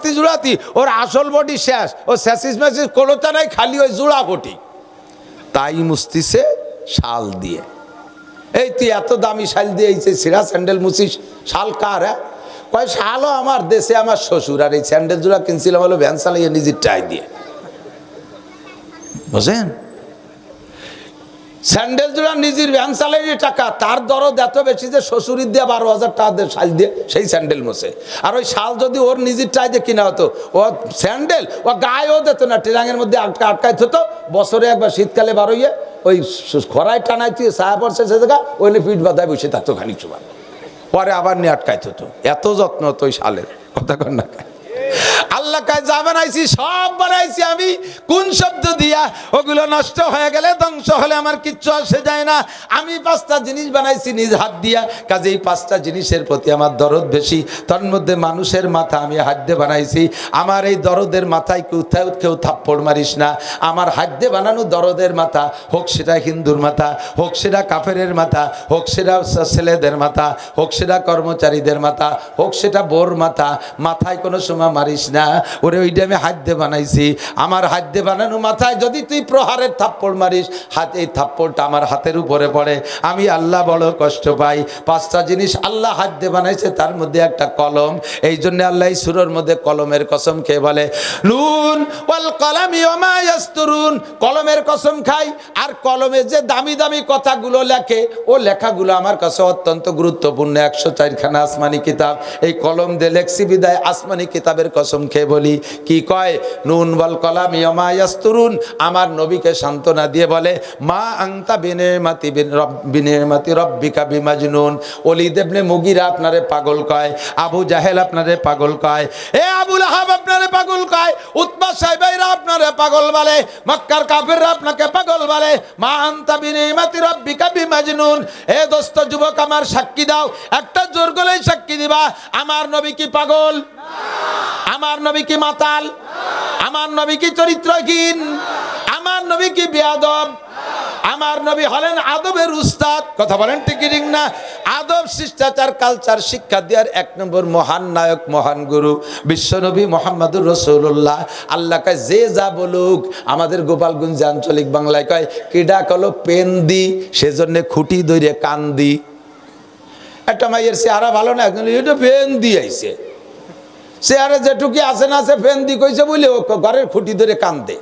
[SPEAKER 1] জোড়াতি ওর আসল বডি শেষ, ও স্যাসিস ম্যাসিস কোনোটা নাই, খালি ওই জোড়া বডি, তাই মুছতিছে শাল দিয়ে। এই তুই এত দামি শাল দিয়ে এই ছিঁড়া স্যান্ডেল মুছিস, শাল কার? হ্যাঁ কয় শালও আমার দেশে আমার শ্বশুর, আর এই স্যান্ডেল জোড়া কিনছিলাম হলো ভ্যান চালাইয়ে নিজের টাই দিয়ে। বুঝেন, স্যান্ডেল জোড়া নিজের ভ্যান চালাইয়ে টাকা, তার দরদ এত বেশি যে শ্বশুরির দিয়ে 12,000 টাকা দিয়ে শাল দিয়ে সেই স্যান্ডেল মোছে। আর ওই শাল যদি ওর নিজের টাই দিয়ে কিনা হতো, ও স্যান্ডেল ও গায়েও দিত না, ট্রাঙের মধ্যে আটকাইত হতো। বছরে একবার শীতকালে বার হইয়ে ওই খরায় টানাইতে ছায়া পড়ছে সে জায়গা ওই পিঠ বাঁধায় বসে থাকতো খানিক সময়, পরে আবার নিয়ে আটকাইতে হতো। এত যত্ন হতো ওই শালের, কথা কর না? আল্লাহ কায় যা বানাইছি সব বানাইছি আমি কোন শব্দ দিয়া, ওগুলো নষ্ট হয়ে গেলে ধ্বংস হলে আমার কিচ্ছু আসে যায় না। আমি 5টা জিনিস বানাইছি নিজ হাত দিয়া, কাজে এই 5টা জিনিসের প্রতি আমার দরদ বেশি। তার মধ্যে মানুষের মাথা আমি হাত দিয়ে বানাইছি। আমার এই দরদের মাথায় কেউ থাপ্পড় মারিস না। আমার হাত দিয়ে বানানো দরদের মাথা, হোক সেটা হিন্দুর মাথা, হোক সেটা কাফেরের মাথা, হোক সেটা ছেলেদের মাথা, হোক সেটা কর্মচারীদের মাথা, হোক সেটা বোর মাথা, মাথায় কোনো সময় মারিস না। ওরে ওইটা আমি হাত দিয়ে বানাইছি। আমার হাত দিয়ে বানানো মাথায় যদি তুই প্রহারের থাপ্পড় মারিস, এই থাপ্পড়টা আমার হাতের উপরে পড়ে, আমি আল্লাহ বড় কষ্ট পাই। 5টা জিনিস আল্লাহ হাত দিয়ে বানাইছে, তার মধ্যে একটা কলম। এই জন্য আল্লাহ এই সূরার মধ্যে কলমের কসম খেয়ে বলে নুন ওয়াল কলামি ওয়া মা ইয়াসতুরুন, কলমের কসম খাই। আর কলমে যে দামি দামি কথাগুলো লেখে, ও লেখাগুলো আমার কাছে অত্যন্ত গুরুত্বপূর্ণ। 104 খানা আসমানি কিতাব এই কলম দিয়ে লেখছি বিদায় আসমানি কিতাবের কসম খেয়ে বলি। কি কয়? নুন ওয়াল কলামি ওয়া মা ইয়াসতুরুন। আমার নবীকে সান্ত্বনা দিয়ে বলে মা আনতা বিনিমাতি রব্বিকা বিমাজনুন। ওলীদ ইবনে মুগীরা আপনারে পাগল কয়, আবু জাহেল আপনারে পাগল কয়, এ আবু লাহাব আপনারে পাগল কয়, উতবা সাইবাইরা আপনারে পাগল বলে, মক্কার কাফেররা আপনাকে পাগল বলে। মা আনতা বিনিমাতি রব্বিকা বিমাজনুন। এ দোস্ত যুবক আমার সাক্ষী দাও, একটা জোর গলায় সাক্ষী দিবা, আমার নবী কি পাগল? আমার নবী কি মাতাল? আমার নবী কি চরিত্রহীন? আমার নবী কি বেয়াদব? আমার নবী হলেন আদবের উস্তাদ। কথা বলেন ঠিক ঠিক না? আদব, শিষ্টাচার, কালচার শিক্ষা দেওয়ার 1 নম্বর মহান নায়ক, মহান গুরু বিশ্বনবী মুহাম্মদুর রাসূলুল্লাহ। আল্লাহ কয় যে যা বলুক, আমাদের গোপালগঞ্জ আঞ্চলিক বাংলায় কয় কিডা কলো পেন দি, সেজন্য খুঁটি ধরে কান দি। একটা মাইয়ের চেহারা ভালো না, এটা পেন দি আইছে, চেহারা যেটুকি আছে না আছে ফেন দি কইছে বলে ও ঘরের খুঁটি ধরে কান্দে।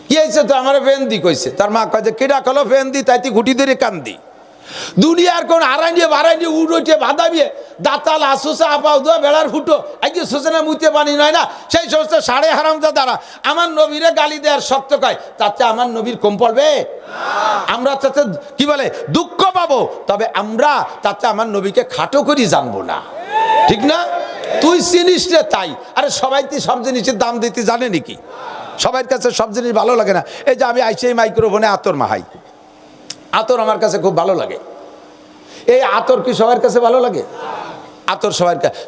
[SPEAKER 1] কি হয়েছে? তো আমার ফেন দি কইছে। তার মা কয় যে কিডা কলো ফেন দি, তাই তুই খুঁটি ধরে কান্দি। দুনিয়ার কোন আড়াই নিয়ে উঠে বাঁধাবিয়ে দাঁতাল আসুসা আপাও দোয়া বেড়ার ফুটো আজকে সোচনা মুইতে পানি নয় না, সেই সমস্ত সাড়ে হারামদা দ্বারা আমার নবীরে গালি দেওয়ার শক্ত কয়, তাতে আমার নবীর কম পড়বে? আমরা তাতে কি বলে দুঃখ পাবো, তবে আমরা তাতে আমার নবীকে খাটো করি জানবো না। ঠিক না? তুই চিনিস রে তাই। আরে সবাই তুই সব জিনিসের দাম দিতে জানে নাকি? সবার কাছে সব জিনিস ভালো লাগে না। এই যে আমি আইসি এই মাইক্রোফোনে আতর মাহাই, আতর আমার কাছে খুব ভালো লাগে। এই আতর কি সবার কাছে ভালো লাগে? আতর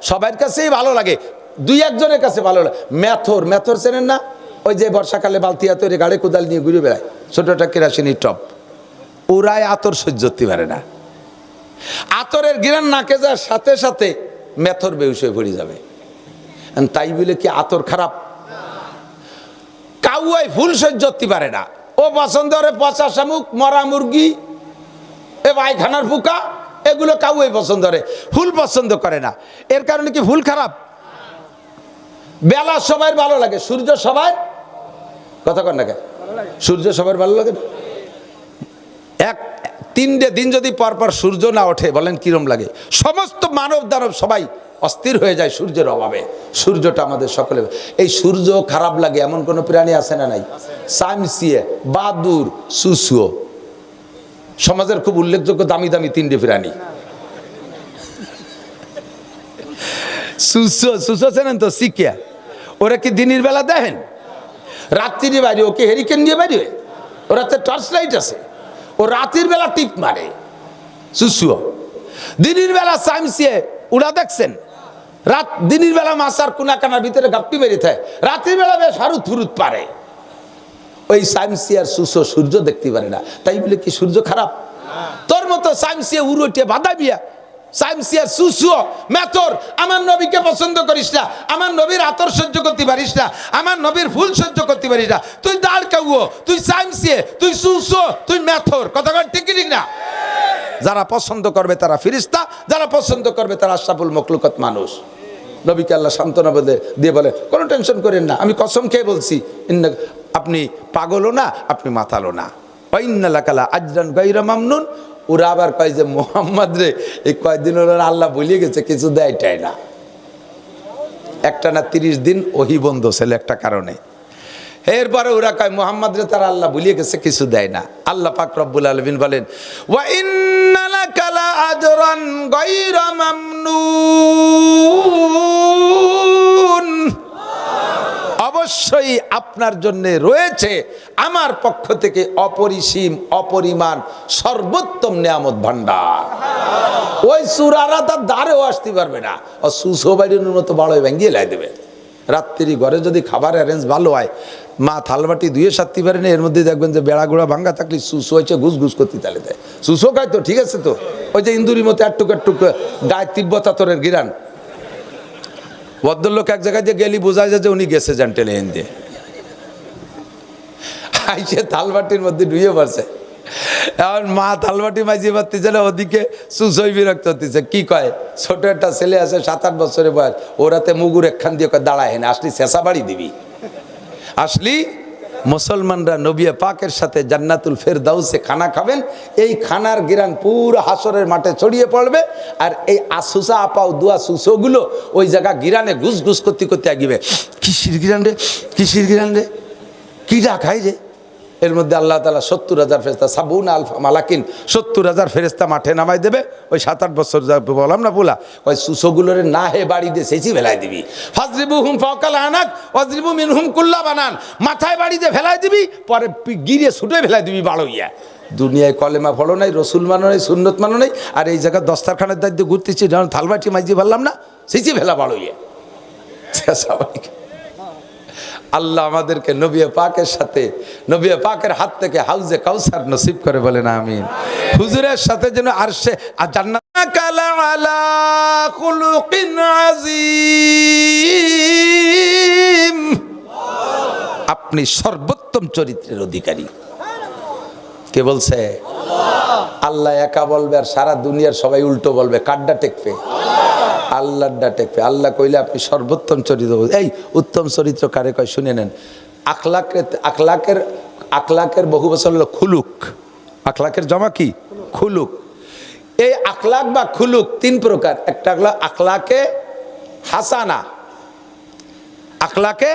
[SPEAKER 1] সবার কাছেই ভালো লাগে, দুই একজনের কাছে ভালো লাগে। মেথর চেনেন না? ওই যে বর্ষাকালে বালতি আতরে গাড়ি কোদাল নিয়ে ঘুরে বেড়ায়, ছোটটা কেরাসিনি টপ, ওরাই আতর সহ্য করতে পারে না। আতরের ঘ্রাণ নাকে যাওয়ার সাথে সাথে মেথর বেহুশ হয়ে পড়ে যাবে। তাই বলে কি আতর খারাপ? কাউয়াই ফুল সহ্য করতে পারে না, ও পছন্দ করে পচা শামুক, মরা মুরগি, এ পায়খানার পোকা, এগুলো কাউয়াই পছন্দ করে, ফুল পছন্দ করে না। এর কারণে কি ফুল খারাপ? বেলা সবাই ভালো লাগে, সূর্য সবাই কথা কর না কে? সূর্য সবার ভালো লাগে না? এক 3 দিন যদি পরপর সূর্য না ওঠে বলেন কিরম লাগে? সমস্ত মানব দানব সবাই অস্থির হয়ে যায় সূর্যের অভাবে। সূর্যটা আমাদের সকলে, এই সূর্য খারাপ লাগে এমন কোন প্রাণী আছে না? নাই। সামসিয়ে, বাদুর, সুসুও সমাজের খুব উল্লেখযোগ্য দামি দামি 3টে প্রাণী। সুসো চেনেন তো? শিখিয়া ওরা কি দিনের বেলা দেখেন? রাত্রির বাইরে ওকে হেরিকেন নিয়ে বাইরে, ওরা তো টর্চ লাইট আছে, ও রাতের বেলা টিপ মারে। সুসুও দিনের বেলা সামসিয়ে উড়া দেখছেন? দিনের বেলা মাছার কোনা কানার ভিতরে গাপ্পি বেরিয়ে থাকে, রাত্রির বেলা বেশ হারুত ফুরুত পারে। ওই সামসিয়ার সুসো সূর্য দেখতে পারে না, তাই বলে কি সূর্য খারাপ? তোর মতো সামসিয়া উড়োটে বাধা বিয়া, সামসিয়ার সুসুও মেথর আমার নবীকে পছন্দ করিস না, আমার নবীর আতর সহ্য করতে পারিস না, আমার নবীর ফুল সহ্য করতে পারিস না, তুই দাঁড় কাউও, তুই সামসিয়ে, তুই সুসো, তুই মেথর। কথা কর ঠিক ঠিক না? যারা পছন্দ করবে তারা ফিরিস্তা, যারা পছন্দ করবে তারা আশরাফুল মখলুকাত মানুষ। নবীকে আল্লাহ সান্ত্বনা দিয়ে বলে কোনো টেনশন করেন না, আমি কসম খেয়ে বলছি, আপনি পাগলও না, আপনি মাতালও না। ওয়াইন্নালাকালা আজরান গায়রা মামনুন। ওরা আবার কয় যে মোহাম্মদ রে এই কয়েকদিন ওরা আল্লাহ বলিয়ে গেছে কিছু দেয়টাই না। একটা না 30 দিন ওহি বন্ধ ছিল একটা কারণে। এরপরে ওরা কয় মোহাম্মদ রে তারা আল্লাহ বলিয়ে গেছে কিছু দেয় না। আল্লাহ পাক রব্বুল আলামিন বলেন ওয়া ইন্নালাকালা আজরান গায়রা মামনুন, অবশ্যই আপনার জন্য রয়েছে আমার পক্ষ থেকে অপরিসীম অপরিমাণ সর্বোত্তম নিয়ামত ভান্ডার। ওই সুরারা তার দ্বারেও আসতে পারবে না, ও সুসো বাইরের মতো বাড়োয় ভেঙিয়ে লাই দেবে। রাত্রি ঘরে যদি খাবার অ্যারেঞ্জ ভালো হয়, মা থালবাটি ধুয়ে সারতে পারে না, এর মধ্যে দেখবেন যে বেড়া গোড়া ভাঙ্গা থাকলে সুসো হয়েছে ঘুষ ঘুষ করতে তালে দেয়। সুসো খায় তো ঠিক আছে, তো ওই যে ইন্দুরির মতো একটুক একটুক গায়ে তিব্বত আতরের গিরান। ভদ্রলোক এক জায়গায় যে গেলি বোঝা যায় যে উনি গেছে যান টেলে এন দিয়ে আইসে থালবাটির মধ্যে ডুয়ে পড়ছে। এখন মা থালবাটি মাইজি পারতেছে না, ওদিকে সুসই বিরক্ত হতেছে। কি কয়, ছোট একটা ছেলে আছে 7-8 বছরের বয়স, ওরাতে মুগুর একখান দিয়ে দাঁড়ায় না, আসলি শেষা বাড়ি দিবি। আসলি মুসলমানরা নবী পাকের সাথে জান্নাতুল ফেরদাউসে খানা খাবেন, এই খানার গিরান পুরো হাসরের মাঠে ছড়িয়ে পড়বে। আর এই আসুসা আপাও দুয়া সুসোগুলো ওই জায়গা গিরানে ঘুষ ঘুষ করতে করতে আগিবে। কিসির গিরান রে, কিসির গিরান রে, কি রাখাই রে। এর মধ্যে আল্লাহ তাআলা 70,000 ফেরেশতা, 70,000 মালাকিন, 70,000 ফেরেশতা মাঠে নামাই দেবে। ওই 7-8 বছর বললাম না পোলা, ওই সুসোগুলোরে না হে বাড়ি দিয়ে সেচি ফেলাই দিবি। ফাজরিবুহুম ফাওকাল আনাক ওয়াজরিবু মিনহুম কুল্লা বানান, মাথায় বাড়ি দিয়ে ফেলাই দিবি, পরে গিরে ছুটে ফেলাই দিবি বাড়ইয়া। দুনিয়ায় কলেমা ফলো নাই, রসুল মানো নাই, সুন্নত মানো নাই, আর এই জায়গায় দস্তারখানের দায়িত্ব ঘুরতেছি, যখন থালবাটি মাইজি পারলাম না, সেচি ফেলা বাড়ইয়া। আল্লাহ আমাদেরকে নবী পাকের সাথে, নবী পাকের হাত থেকে হাউজে কাউসার নসিব করে, বলেন আমিন। হুজুরের সাথে যেন আরশে জান্নাত কালা আলা খুলুকিন আযীম, আপনি সর্বোত্তম চরিত্রের অধিকারী। কে বলছে? আল্লাহ একা বলবে আর সারা দুনিয়ার সবাই উল্টো বলবে। কারডা টেকবে? আল্লাহটা টেকবে। আল্লাহ কইলে আপনি সর্বোত্তম চরিত্র। এই উত্তম চরিত্র কারে কয় শুনে নেন। আখলাকের বহু বছর হলো খুলুক। আখলাকের জমা কি? খুলুক। এই আখলাক বা খুলুক 3 প্রকার। একটা হলো আখলাকে হাসানা, আখলাকে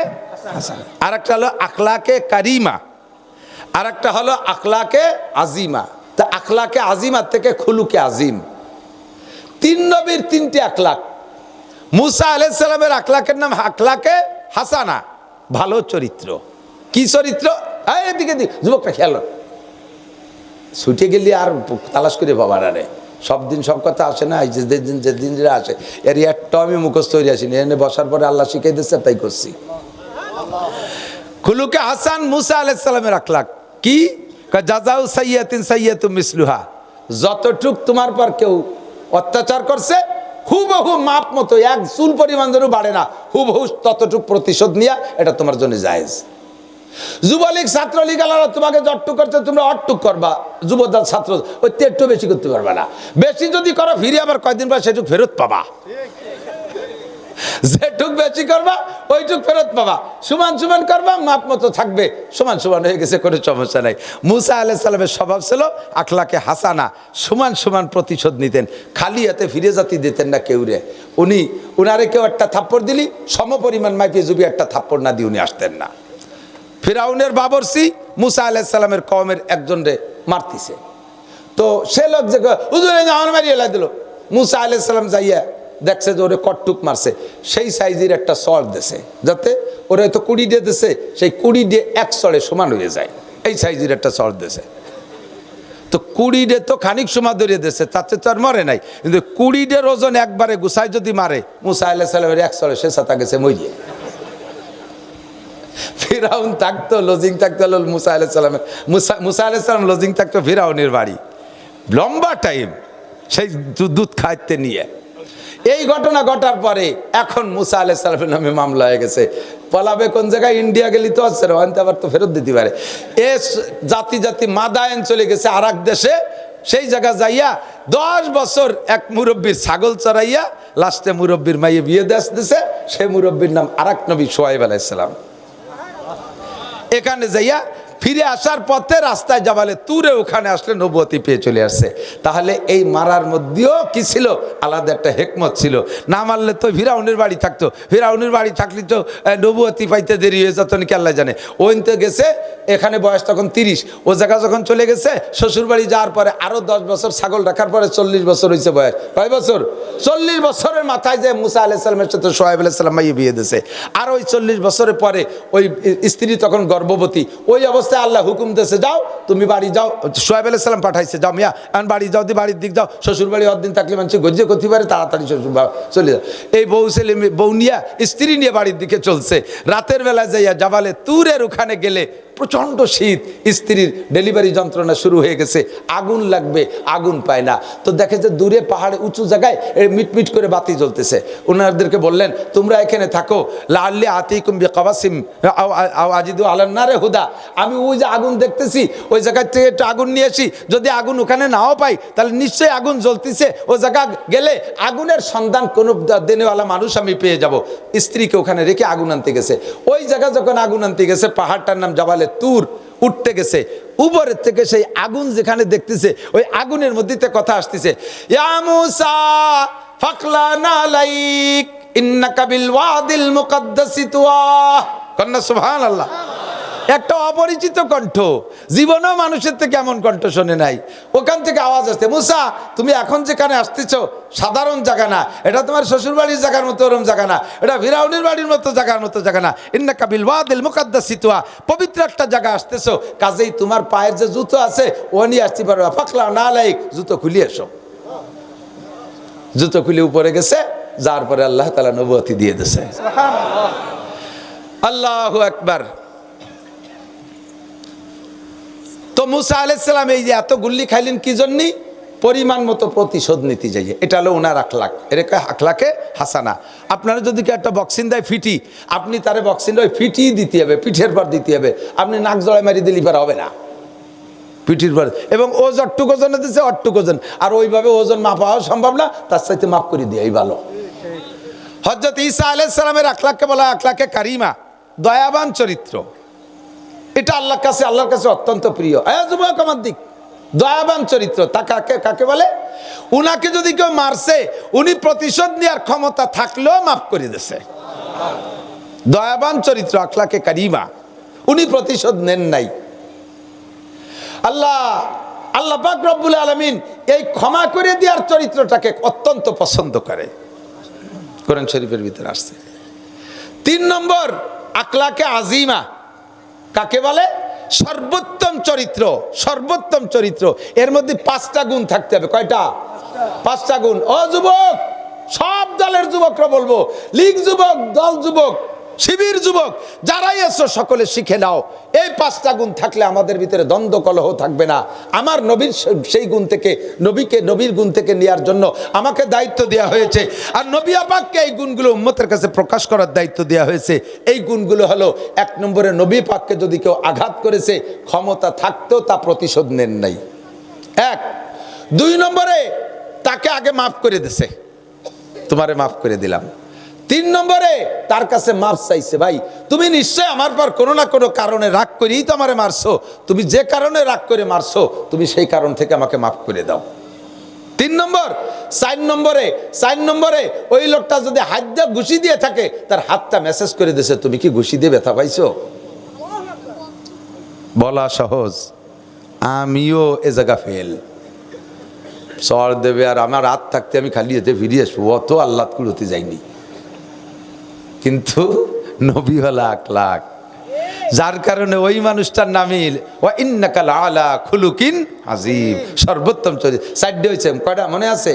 [SPEAKER 1] হাসানা, আর একটা হলো আখলাকে কারিমা, আর একটা হলো আখলাকে আজিমা। তা আখলাকে আজিমার থেকে খুলুকে আজিম। 3 নবীর 3টে আখলাক। মুসা আলাইহিস সালামের আখলাকের নাম আখলাকে হাসানা, ভালো চরিত্র। কি চরিত্র? এদিকে যুবকটা খেয়াল ছুটে গেলি আর তালাশ করে বাবার আরে সব দিন সব কথা আসে না, যেদিন যেটা আসে এর একটা আমি মুখস্থ হয়ে আসিনি, এনে বসার পরে আল্লাহ শিখাই দিচ্ছে তাই করছি। খুলুকে হাসান মুসা আলাইহিস সালামের আখলাক কি? জাযাউ সাইয়্যাতিন সাইয়্যাতু মিসলুহা, যতটুক তোমার পর কেউ অত্যাচার করছে হুবহু মাপ মতো এক চুল পরিমাণ যেন বাড়ে না, হুবহু ততটুক প্রতিশোধ নিয়া এটা তোমার জন্য জায়েজ। যুবলীগ ছাত্রলীগ আলাদা, তোমাকে যতটুক করছে তোমরা অটটুক করবা, যুবদল ছাত্র ওই একটু বেশি করতে পারবে না। বেশি যদি করো ফিরে আবার কয়দিন পর সেটুক ফেরত পাবা, যেটুক বেশি করবা ওইটুক ফেরত পাবা। সমান সমান করবা, মাপ মতো থাকবে, সমান সমান হয়ে গেছে, কোনো সমস্যা নাই। মুসা আলাইহিস সালামের স্বভাব ছিল আখলাকে হাসানা, সমান সমান প্রতিশোধ নিতেন, খালি হাতে ফিরে জাতি দিতেন না কেউরে। উনারে কেউ একটা থাপ্পড় দিলি সম পরিমাণ মাইপে জুবি একটা থাপ্পড় না দিয়ে উনি আসতেন না। ফিরাউনের বাবরসি মুসা আলাইহিস সালামের কওমের একজনরে মারতিছে, তো সে লোক যে হুজুরে আমার মারিয়ে লাই দিল, মুসা আলাইহিস সালাম যাইয়া দেখছে যে ওরে কটটুক মারছে, সেই সাইজের একটা সর দেছে, যাতে ওরে তো কুড়ি দিয়ে দিছে, সেই কুড়ি দিয়ে এক সরে সমান হয়ে যায়, এই সাইজের একটা সর দেছে। তো কুড়ি ডে তো খানিক সময় ধরিয়ে দিয়েছে, তাতে তো আর মরে নাই, কিন্তু কুড়ি ডের ওজন একবারে গুছাই যদি মারে মুসা আলাইহিস সালামের এক সরে সে সাথে গেছে মরিয়ে। ফিরাউন থাকতো লজিং থাকতো মুসা আলাইহিস সালামের, মুসা আলাইহিস সালাম লজিং থাকতো ফিরাউনের বাড়ি লম্বা টাইম, সেই দুধ খাইতে নিয়ে। এই ঘটনা ঘটার পরে এখন মুসা আলাইহিস সালামের নামে মামলা হয়ে গেছে, পলাবে কোন জায়গায়? ইন্ডিয়া গেলি তো আছে, আবার তো ফেরত দিতে পারে। এ জাতি জাতি মাদায়ন চলে গেছে আর এক দেশে, সেই জায়গা যাইয়া 10 বছর এক মুরব্বীর ছাগল চড়াইয়া লাস্টে মুরব্বীর মাইয়ে বিয়ে দিছে, সেই মুরব্বীর নাম আরেক নবী শুআয়ব আলাইহিস সালাম। এখানে যাইয়া ফিরে আসার পথে রাস্তায় জাবালে তুরে ওখানে আসলে নবুয়তি পেয়ে চলে আসছে। তাহলে এই মারার মধ্যেও কি ছিল? আলাদা একটা হেকমত ছিল। না মারলে তো ফিরাউনের বাড়ি থাকতো, ফিরাউনের বাড়ি থাকলে তো নবুয়তি পাইতে দেরি হয়ে যেত নাকি আল্লাহ জানে। ওই তো গেছে, এখানে বয়স তখন 30, ও জায়গা যখন চলে গেছে শ্বশুর বাড়ি যাওয়ার পরে আরো 10 বছর ছাগল রাখার পরে 40 বছর হয়েছে বয়স। কয় বছর? 40 বছরের মাথায় যে মুসা আলাইহিস সালামের সাথে শুআয়ব আলাইহিস সালাম মাইয়ে বিয়ে দিয়েছে। আর ওই 40 বছরের পরে ওই স্ত্রী তখন গর্ভবতী, ওই অবস্থায় আল্লাহ হুকুম দিয়েছে যাও তুমি বাড়ি যাও, শুআয়ব আলাইহিস সালাম পাঠাইছে যাও মিয়া এখন বাড়ি যাও, দি বাড়ির দিক যাও, শ্বশুর বাড়ি অদিন থাকলে মানুষ গজ্জে করতে পারে, তাড়াতাড়ি শ্বশুর চলে যাও। এই বউ ছেলে বউ নিয়ে স্ত্রী নিয়ে বাড়ির দিকে চলছে, রাতের বেলা যাইয়া জাবালে তুরের ওখানে গেলে প্রচণ্ড শীত, স্ত্রীর ডেলিভারি যন্ত্রণা শুরু হয়ে গেছে, আগুন লাগবে আগুন পায় না। তো দেখে যে দূরে পাহাড়ে উঁচু জায়গায় মিটমিট করে বাতি জ্বলতেছে, ওনাদেরকে বললেন তোমরা এখানে থাকো, লাআল্লি আতিকুম বিকাবাসিম আও আজিদু আলান নারে হুদা, আমি ওই যে আগুন দেখতেছি ওই জায়গা থেকে একটু আগুন নিয়ে আসি, যদি আগুন ওখানে নাও পাই তাহলে নিশ্চয়ই আগুন জ্বলতেছে, ও জায়গা গেলে আগুনের সন্ধান কোনো দেনেওয়ালা মানুষ আমি পেয়ে যাব। স্ত্রীকে ওখানে রেখে আগুন আনতে গেছে, ওই জায়গা যখন আগুন আনতে গেছে পাহাড়টার নাম জাবালে তুর, উঠতে গেছে উপরের থেকে সেই আগুন যেখানে দেখতেছে ওই আগুনের মধ্যে কথা আসতেছে, ইয়া মুসা ফাকলানা আলাইক ইন্নাকা বিল ওয়াদিল মুকদ্দাসি তুয়া, কন্না সুবহানাল্লাহ। একটা অপরিচিত কণ্ঠ, জীবনেও মানুষের থেকে এমন কণ্ঠ শোনে নাই। ওখান থেকে আওয়াজ আসছে, মুসা তুমি এখন যেখানে আসতেছ সাধারণ জায়গা না, এটা তোমার শ্বশুর বাড়ির জায়গার মতো ওরম জায়গা না, এটা ফিরাউনের বাড়ির মতো জায়গা না, ইন্নাকা বিল ওয়াদিল মুকদ্দাসি তুয়া, পবিত্র একটা জায়গা আসতেছো, কাজেই তোমার পায়ের যে জুতো আছে ও নিয়ে আসতে পারবে, ফাকলানা আলাইক জুতো খুলিয়ে এসো। জুতো খুলে উপরে গেছে, যার পরে আল্লাহ তাআলা নবুয়তি দিয়ে দিয়েছে। সুবহানাল্লাহ, আল্লাহু আকবার। তো মুসা আলাইহিস সালাম এই যে এত গুল্লি খাইলেন কি জন্য? পরিমাণ মতো প্রতিশোধ নিতে যাইয়ে, এটা হলো ওনার আখলাক, এরকম আখলাকে হাসানা। আপনারা যদি কেউ একটা বক্সিং দেয় ফিটি, আপনি তারে বক্সিং ওই ফিটি দিতে হবে, পিঠের পর দিতে হবে, আপনি নাক জড়ায় মারি দিলি পার হবে না, পিঠির পর। এবং ও যতটুক ওজন দিচ্ছে অটটুক ওজন, আর ওইভাবে ওজন মাপাও সম্ভব না, তার সাথে মাপ করে দিয়ে ভালো। হযরত ঈসা আলাইহিস সালামের আখলাককে বলা হয় আখলাকে কারিমা, দয়াবান চরিত্র। এটা আল্লাহর কাছে অত্যন্ত প্রিয়। যুবক আমার দিক, দয়াবান চরিত্র তা কাকে বলে? উনাকে যদি কেউ মারছে উনি প্রতিশোধ নেওয়ার ক্ষমতা থাকলেও মাফ করে দিয়েছে। দয়াবান চরিত্র, আখলাকে কারিমা, উনি প্রতিশোধ নেন নাই। আল্লাহ পাক রব্বুল আলামিন এই ক্ষমা করে দেওয়ার চরিত্রটাকে অত্যন্ত পছন্দ করে, কোরআন শরীফের ভিতরে আসছে। 3 নম্বর আখলাকে আজিমা, কাকে বলে? সর্বোত্তম চরিত্র। সর্বোত্তম চরিত্র এর মধ্যে 5টা গুণ থাকতে হবে। কয়টা? 5টা গুণ। ও যুবক, সব দলের যুবকরা বলবো, লীগ যুবক, দল যুবক, শিবির যুবক, যারাই আছো সকলে শিখে নাও। এই 5টা গুণ থাকলে আমাদের ভিতরে দ্বন্দ্ব কলহ থাকবে না। আমার নবীর সেই গুণ থেকে, নবীর গুণ থেকে নেওয়ার জন্য আমাকে দায়িত্ব দেওয়া হয়েছে। আর নবী পাককে এই গুণগুলো উম্মতের কাছে প্রকাশ করার দায়িত্ব দেওয়া হয়েছে। এই গুণগুলো হলো, 1 নম্বরে নবী পাককে যদি কেউ আঘাত করেছে, ক্ষমতা থাকতেও তা প্রতিশোধ নেন নাই। 1। 2 নম্বরে তাকে আগে মাফ করে দিছে, তোমারে মাফ করে দিলাম। 3 নম্বরে তার কাছে মাফ চাইছে, ভাই তুমি নিশ্চয় আমার পর কোনো না কোনো কারণে রাগ করেই তো আমারে মারছো, তুমি যে কারণে রাগ করে মারছো তুমি সেই কারণ থেকে আমাকে মাফ করে দাও। 3 নম্বর। 4 নম্বরে ওই লোকটা যদি হাত দিয়ে ঘুষি দিয়ে থাকে, তার হাতটা মেসেজ করে দিয়েছে, তুমি কি ঘুষি দিয়ে ব্যথা পাইছো? বলা সহজ, আমিও এ জায়গা ফেল। চর দেবে আর আমার হাত থাকতে আমি খালি যেতে ফিরে আসবো, অত আল্লাহ কুড়োতে যাইনি। কিন্তু নবী হলো আখলাক, যার কারণে ওই মানুষটার নামে ওয়া ইন্নাকা লাআলা খুলুকিন আযীম, সর্বোত্তম চরিত্র। 4টে হয়েছে, কয়টা মনে আছে?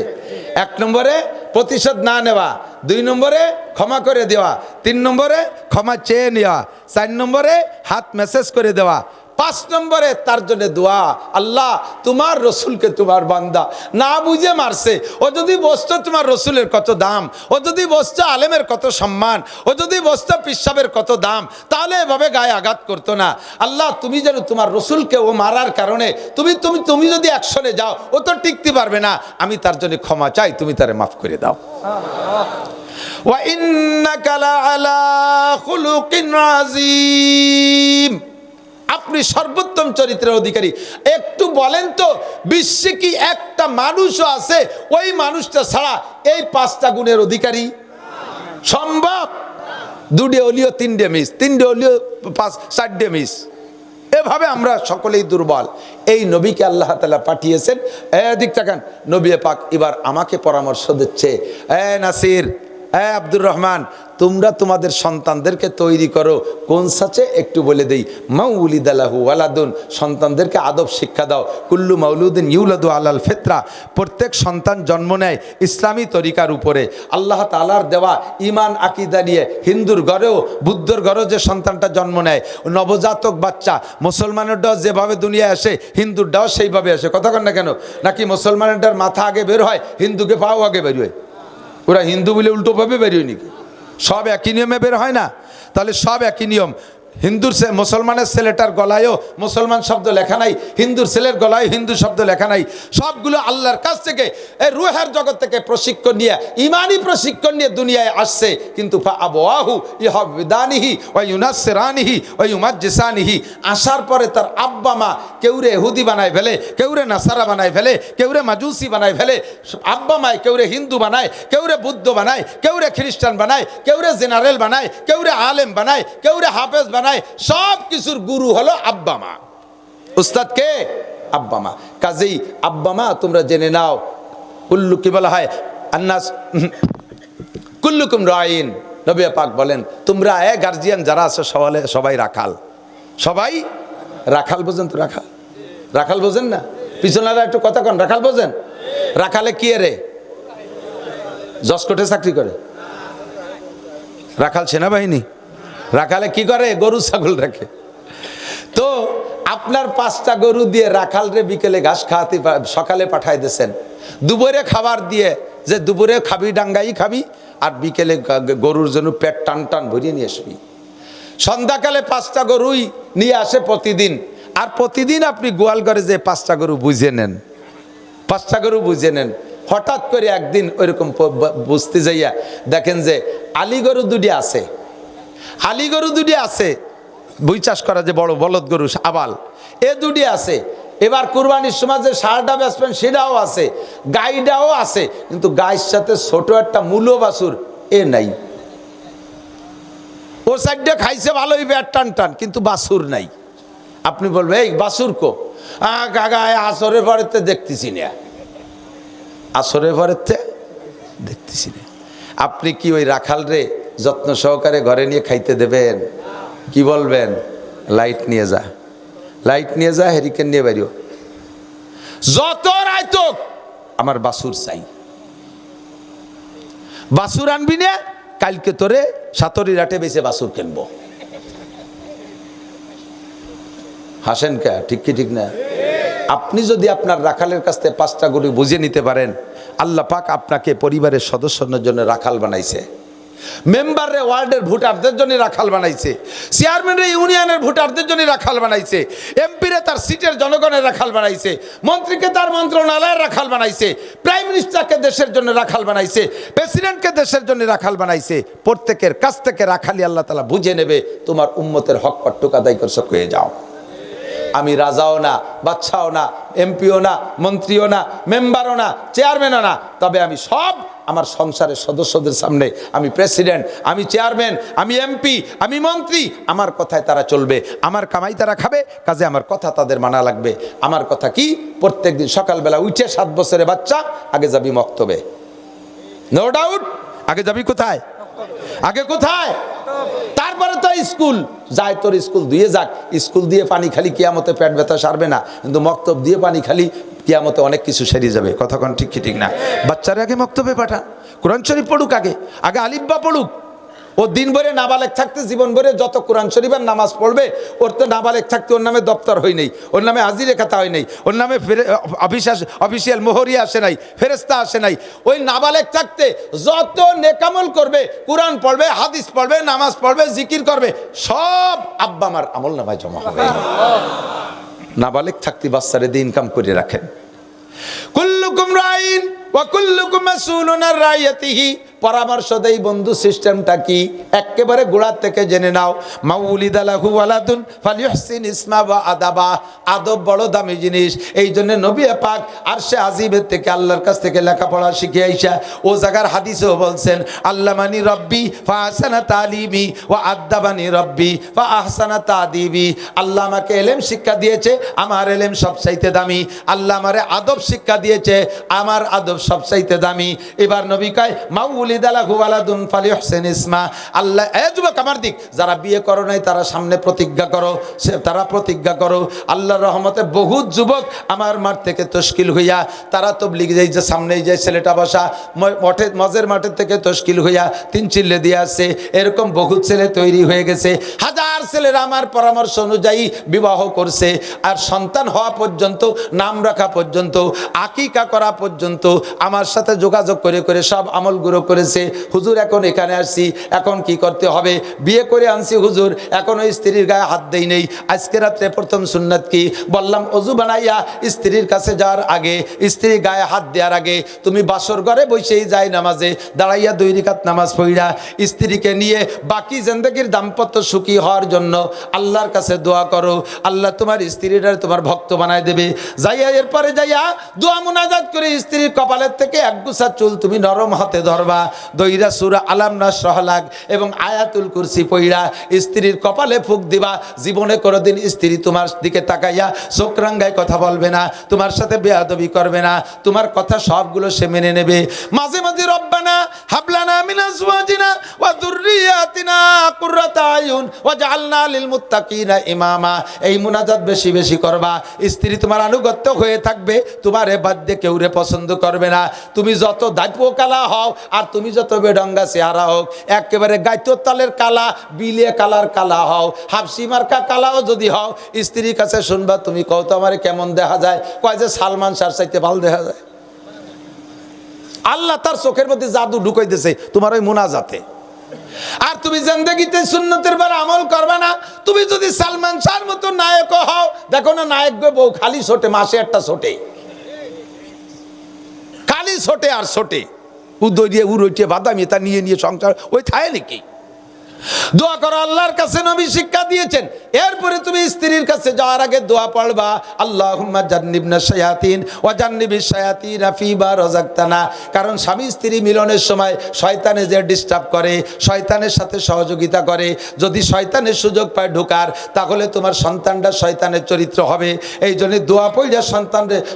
[SPEAKER 1] 1 নম্বরে প্রতিশোধ না নেওয়া, 2 নম্বরে ক্ষমা করে দেওয়া, 3 নম্বরে ক্ষমা চেয়ে নেওয়া, 4 নম্বরে হাত মেসেজ করে দেওয়া, 5 নম্বরে তার জন্য দোয়া, আল্লাহ তোমার রসুলকে তোমার বান্দা না বুঝে মারছে, ও যদি বসতো তোমার রসুলের কত দাম, ও যদি বসতো আলেমের কত সম্মান, ও যদি বসতো পিসাবের কত দাম, তাহলে এভাবে গায়ে আঘাত করতো না। আল্লাহ তুমি যেন তোমার রসুলকে ও মারার কারণে তুমি তুমি তুমি যদি অ্যাকশনে যাও, ও তো টিকতে পারবে না, আমি তার জন্য ক্ষমা চাই, তুমি তারে মাফ করে দাও। ওয়া ইন্নাকা লাআলা খুলুকিন আযীম, আপনি সর্বোত্তম চরিত্রের অধিকারী। একটু বলেন তো, বিশ্বে কি একটা মানুষও আছে ওই মানুষটা ছাড়া এই 5টা গুণের অধিকারী? সম্ভব? 2টে অলিও 3টে মিস, 3টে অলিও 4টে মিস। এভাবে আমরা সকলেই দুর্বল। এই নবীকে আল্লাহ তাআলা পাঠিয়েছেন। এদিক তাকান, নবী পাক এবার আমাকে পরামর্শ দিচ্ছে, নাসির, আব্দুর রহমান, তোমরা তোমাদের সন্তানদেরকে তৈরি করো কোন সাচে একটু বলে দেই। মাউলিদালাহু ওয়ালাদুন, সন্তানদেরকে আদব শিক্ষা দাও। কুল্লু মাউলুদিন ইউলাদু আলাল ফিতরা, প্রত্যেক সন্তান জন্ম নেয় ইসলামী তরিকার উপরে। আল্লাহ তাআলার দেওয়া ইমান আকীদা নিয়ে হিন্দুর ঘরেও বুদ্ধর ঘরেও যে সন্তানটা জন্ম নেয়, নবজাতক বাচ্চা মুসলমানেরটাও যেভাবে দুনিয়ায় আসে হিন্দুরটাও সেইভাবে আসে। কথা কন না কেন? নাকি মুসলমানেরটার মাথা আগে বের হয়, হিন্দুকে পাও আগে বের হয়? ওরা হিন্দু বলে উল্টোভাবে বেরোয় নাকি? সব একই নিয়মে বের হয় না? তাহলে সব একই নিয়ম। হিন্দুর মুসলমানের ছেলেটার গলায়ও মুসলমান শব্দ লেখা নাই, হিন্দুর ছেলের গলায় হিন্দু শব্দ লেখা নাই। সবগুলো আল্লাহর কাছ থেকে, এই রুহের জগৎ থেকে প্রশিক্ষণ নিয়ে, ইমানি প্রশিক্ষণ নিয়ে দুনিয়ায় আসছে। কিন্তু আবওয়াহু ইউহাবিদানিহি ওয়া ইউনাসসিরানিহি ওয়া ইউমাজ্জিসানিহি, আসার পরে তার আব্বা মা কেউরে ইহুদি বানায় ফেলে, কেউরে নাসারা বানায় ফেলে, কেউরে মাজুসি বানায় ফেলে। আব্বা মায় কেউরে হিন্দু বানায়, কেউরে বুদ্ধ বানায়, কেউরে খ্রিস্টান বানায়, কেউরে জেনারেল বানায়, কেউরে আলেম বানায়, কেউরে হাফেজ বানায়। সব কিছুর গুরু হলো আব্বা মা। উস্তাদ কে? আব্বা মা। কাজেই আব্বা মা তোমরা জেনে নাও, কুল্লু কি বলা হয়, আন্নাস কুল্লুকুম রাইন। নবী পাক বলেন, তোমরা গার্জিয়ান যারা আছো সবাই রাখাল। সবাই রাখাল। বোঝেন তো? রাখাল, রাখাল বোঝেন না? পিছনারা একটু কথা কন, রাখাল বোঝেন? রাখালে কি রে? জসকোটে চাকরি করে রাখাল, সেনাবাহিনী। রাখালে কি করে? গরু ছাগল রাখে। তো আপনার 5টা গরু দিয়ে রাখাল রে বিকেলে ঘাস খাওয়াতে, সকালে পাঠাই দিয়েছেন, দুপুরে খাবার দিয়ে যে দুপুরে খাবি, ডাঙ্গাই খাবি, আর বিকেলে গরুর জন্য পেট টান টান ভরিয়ে নিয়ে আসবি। সন্ধ্যাকালে 5টা গরুই নিয়ে আসে প্রতিদিন। আর প্রতিদিন আপনি গোয়াল ঘরে যে 5টা গরু বুঝে নেন, 5টা গরু বুঝে নেন। হঠাৎ করে একদিন ওইরকম বুঝতে যাইয়া দেখেন যে আলী গরু 2টি আছে, আলী গরু 2টি আছে, বই চাষ করা যে বড় বলদ গরু আবাল, এ 2টি আছে। এবার কুরবানির সময় যে সারটা বেচবেন সেটাও আছে, গাইটাও আছে, কিন্তু গায়ের সাথে ছোট একটা মূল বাছুর এ নাই। ও সাইডে খাইছে ভালোই পেট টান টান, কিন্তু বাছুর নাই। আপনি বলবেন এই বাছুর কো? কাকা আসরের পরেতে দেখতেছি না, আসরের পরেতে দেখতেছি না। আপনি কি ওই রাখাল রে যত্ন সহকারে ঘরে নিয়ে খাইতে দেবেন? কি বলবেন? লাইট নিয়ে যা, লাইট নিয়ে যা, হেরিকেন নিয়ে বেরিও। যত রাইত আমার বাসুর চাই। বাসুর আনবি না, কালকে তোরে সাতরি রাটে বেঁচে বাসুর কিনবো। হাসেন কে? ঠিক কি ঠিক না? আপনি যদি আপনার রাখালের কাছ থেকে 5টা গরু বুঝে নিতে পারেন, আল্লাহ পাক আপনাকে পরিবারের সদস্যদের জন্য রাখাল বানাইছে, মেম্বারে ওয়ার্ডের ভোটারদের জন্য রাখাল বানাইছে, চেয়ারম্যানের ইউনিয়নের ভোটারদের জন্য রাখাল বানাইছে, এমপিরে তার সিটের জনগণের রাখাল বানাইছে, মন্ত্রীকে তার মন্ত্রণালয়ের রাখাল বানাইছে, প্রাইম মিনিস্টারকে দেশের জন্য রাখাল বানাইছে, প্রেসিডেন্টকে দেশের জন্য রাখাল বানাইছে। প্রত্যেকের কাছ থেকে রাখালি আল্লাহ তাআলা বুঝে নেবে। তোমার উম্মতের হক পাট্টুক আদায় করে হয়ে যাও। আমি রাজাও না, বাদশাও না, এমপিও না, মন্ত্রীও না, মেম্বারও না, চেয়ারম্যানও না, তবে আমি সব আমার সংসারের সদস্যদের সামনে আমি প্রেসিডেন্ট, আমি চেয়ারম্যান, আমি এমপি, আমি মন্ত্রী। আমার কথায় তারা চলবে, আমার কামাই তারা খাবে, কাজে আমার কথা তাদের মানা লাগবে। আমার কথা কি? প্রত্যেকদিন সকালবেলা উঠে 7 বছরের বাচ্চা আগে যাবি মক্তবে, নো ডাউট। আগে যাবি কোথায়? আগে কোথায়? তারপরে তো স্কুল যায়। তোর স্কুল দিয়ে যাক, স্কুল দিয়ে পানি খালি কিয়ামতে পেট ব্যথা সারবে না, কিন্তু মক্তব দিয়ে পানি খালি কিয়ামতে অনেক কিছু সেরে যাবে। কথা কোন ঠিক কি ঠিক না? বাচ্চারা আগে মক্তবে পাঠান, কোরআন শরীফ পড়ুক, আগে আগে আলিফবা পড়ুক। ও দিন ভরে নাবালেক থাকতে জীবন ভরে যত কোরআন শরীফের নামাজ পড়বে, ওর তো নাবালেক থাকতে ওর নামে দপ্তর হয় নাই, ওর নামে হাজিরে খাতা হয় নাই, ওর নামে অফিসিয়াল মোহরিয়া আসে নাই, ফেরেস্তা আসে নাই। ওই নাবালেক থাকতে যত নেকামল করবে, কোরআন পড়বে, হাদিস পড়বে, নামাজ পড়বে, জিকির করবে, সব আব্বা আমার আমল নামায় জমা হবে। নাবালেক থাকতে বাচ্চারে দিয়ে ইনকাম করে রাখেন। কুল্লুকুম রাইন ওয়া কুল্লুকুম মাসউলুন আন রাইয়াতিহি। পরামর্শ দেই বন্ধু, সিস্টেমটা কি একেবারে গোড়া থেকে জেনে নাও। মাউলিদা লাহু ওয়ালাদুন ফালিহসিন ইসমা ওয়া আদাবা। আদব বড় দামি জিনিস। এই জন্য নবী পাক আরশে আজিমের থেকে আল্লাহর কাছ থেকে লেখাপড়া শিখে আইসা ও জায়গার হাদিসেও বলছেন, আল্লামানি রব্বি ফা আহসানা তালিমি ওয়া আদাবানি রব্বি ফা আহসানা তাদিবি। আল্লাহ আমাকে ইলম শিক্ষা দিয়েছে, আমার ইলম সবচাইতে দামি। আল্লাহ আমারে আদব শিক্ষা দিয়েছে, আমার আদব সবচাইতে দামি। এবার নবী কয় মাউলিদা লাহু ওয়ালাদুন ফালিহসিন ইসমা। আল্লাহ যুবক আমার দিক, যারা বিয়ে করো নাই তারা সামনে প্রতিজ্ঞা করো, তারা প্রতিজ্ঞা করো। আল্লাহর রহমতে বহুত যুবক আমার মাঠ থেকে তশকিল হইয়া তারা তবলিগ যাই যে সামনেই যায় ছেলেটা বসা মজের মাঠের থেকে তশকিল হইয়া 3 চিল্লে দিয়ে আসছে। এরকম বহুত ছেলে তৈরি হয়ে গেছে। হাজার ছেলেরা আমার পরামর্শ অনুযায়ী বিবাহ করছে। আর সন্তান হওয়া পর্যন্ত, নাম রাখা পর্যন্ত, আকিকা করা পর্যন্ত আমার সাথে যোগাযোগ করে করে সব আমলগুলো করেছে। হুজুর এখন এখানে আসছি, এখন কি করতে হবে? বিয়ে করে আনছি হুজুর, এখনো স্ত্রীর গায়ে হাত দেই নেই। আজকে রাত্রে প্রথম সুন্নাত কি? বললাম অজু বানাইয়া স্ত্রীর কাছে যাওয়ার আগে, স্ত্রীর গায়ে হাত দেওয়ার আগে তুমি বাসর ঘরে বসেই যাই নামাজে দাঁড়াইয়া 2 রাকাত নামাজ পড়া স্ত্রীকে নিয়ে বাকি জিন্দেগির দাম্পত্য সুখী হওয়ার জন্য আল্লাহর কাছে দোয়া করো। আল্লাহ তোমার স্ত্রীরা তোমার ভক্ত বানায় দেবে। যাইয়া এরপরে যাইয়া দোয়া মুনাজাত করে স্ত্রীর কপালের থেকে একগুছা চুল তুমি নরম হাতে ধরবা, দইরা সূরা আলাম নাশরাহ লাগ এবং আয়াতুল কুরসি পড়া স্ত্রীর কপালে ফুঁক দিবা। জীবনে কোনোদিন স্ত্রী তোমার দিকে তাকাইয়া চোখ রাঙ্গায় কথা বলবে না, তোমার সাথে বেয়াদবি করবে না, তোমার কথা সবগুলো সে মেনে নেবে। মাঝে মাঝে রব্বানা হাবলানা মিন আজওয়াজিনা ওয়া যুররিয়াতিনা কুররাতা আয়ুন ওয়াজআলনা লিল মুত্তাকিনা ইমামা। এই মুনাজাত বেশি বেশি করবা। স্ত্রী তোমার আনুগত্য হয়ে থাকবে, তোমার বাদ দিয়ে কেউ রে পছন্দ করবে না। তুমি যত দাইপো কালা হও আর তুমি যত বেডঙ্গা চেহারা হোক, একেবারে গাইতোর তালের কালা, বিলে কালার কালা হও, হাফসি মার্কা কালাও যদি হও, স্ত্রীর কাছে শুনবা তুমি কও তো আমারে কেমন দেখা যায়? কয় যে সালমান শাহর চাইতে ভালো দেখা যায়। আল্লাহ তার চোখের মধ্যে জাদু ঢুকাই দিয়েছে তোমার ওই মুনাজাতে। আর তুমি জিন্দেগিতে সুন্নতের বার আমল করবা না। তুমি যদি সালমান শাহর মতো নায়ক হও, দেখো না নায়ক গো বউ খালি ছোটে, মাসে একটা ছোটে, খালি ছোটে আর ছোটে, উদয় উড়িয়ে বাদামি তা নিয়ে নিয়ে সংসার ওই থায় নাকি? দোয়া করো আল্লাহর কাছে, নবী শিক্ষা দিয়েছেন। এরপরে তুমি স্ত্রীর কাছে যাওয়ার আগে দোয়া পড়বা, আল্লাহুম্মা জান্নিবনা শায়াতিন ওয়া জান্নিবিশ শায়াতিনা ফীমা রাযাকতানা। কারণ স্বামী স্ত্রী মিলনের সময় শয়তানে যে ডিস্টার্ব করে, শয়তানের সাথে সহযোগিতা করে, যদি শয়তানের সুযোগ পায় ঢোকার, তাহলে তোমার সন্তানটা শয়তানের চরিত্র হবে। এই জন্য দোয়া পড়লে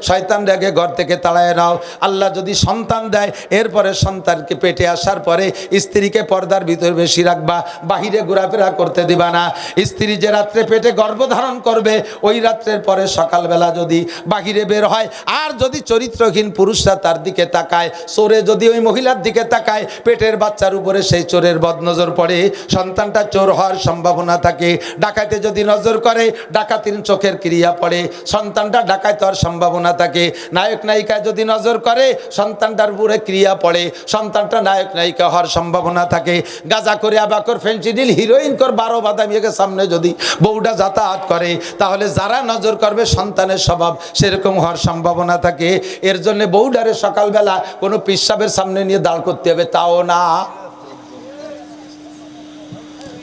[SPEAKER 1] শয়তানরে আগে ঘর থেকে তাড়ায় নাও। আল্লাহ যদি সন্তান দেয়, এরপরে সন্তানকে পেটে আসার পরে স্ত্রীকে পর্দার ভিতর বেশি রাখবা। বাহিরে ঘোরাফেরা করতে দিবা না। স্ত্রী যে রাত্রে পেটে গর্ভধারণ করবে ওই রাত্রের পরে সকালবেলা যদি বাহিরে বের হয়, আর যদি চরিত্রহীন পুরুষরা তার দিকে তাকায়, চোরে যদি ওই মহিলার দিকে তাকায়, পেটের বাচ্চার উপরে সেই চোরের বদনজর পড়ে, সন্তানটা চোর হওয়ার সম্ভাবনা থাকে। ডাকাইতে যদি নজর করে, ডাকাতির চোখের ক্রিয়া পড়ে, সন্তানটা ডাকাইতে হওয়ার সম্ভাবনা থাকে। নায়ক নায়িকায় যদি নজর করে, সন্তানটার উপরে ক্রিয়া পড়ে, সন্তানটা নায়ক নায়িকা হওয়ার সম্ভাবনা থাকে। গাঁজা করে, আবাকর, ফেন্সিডিল, হিরোইন কর, 12 বাদামিকে সামনে যদি বউটা যাতায়াত করে, তাহলে যারা নজর করবে সন্তানের স্বভাব সেরকম হওয়ার সম্ভাবনা থাকে। এর জন্য বউডারে সকালবেলা কোনো পিসাবের সামনে নিয়ে দাঁড় করতে হবে, তাও না।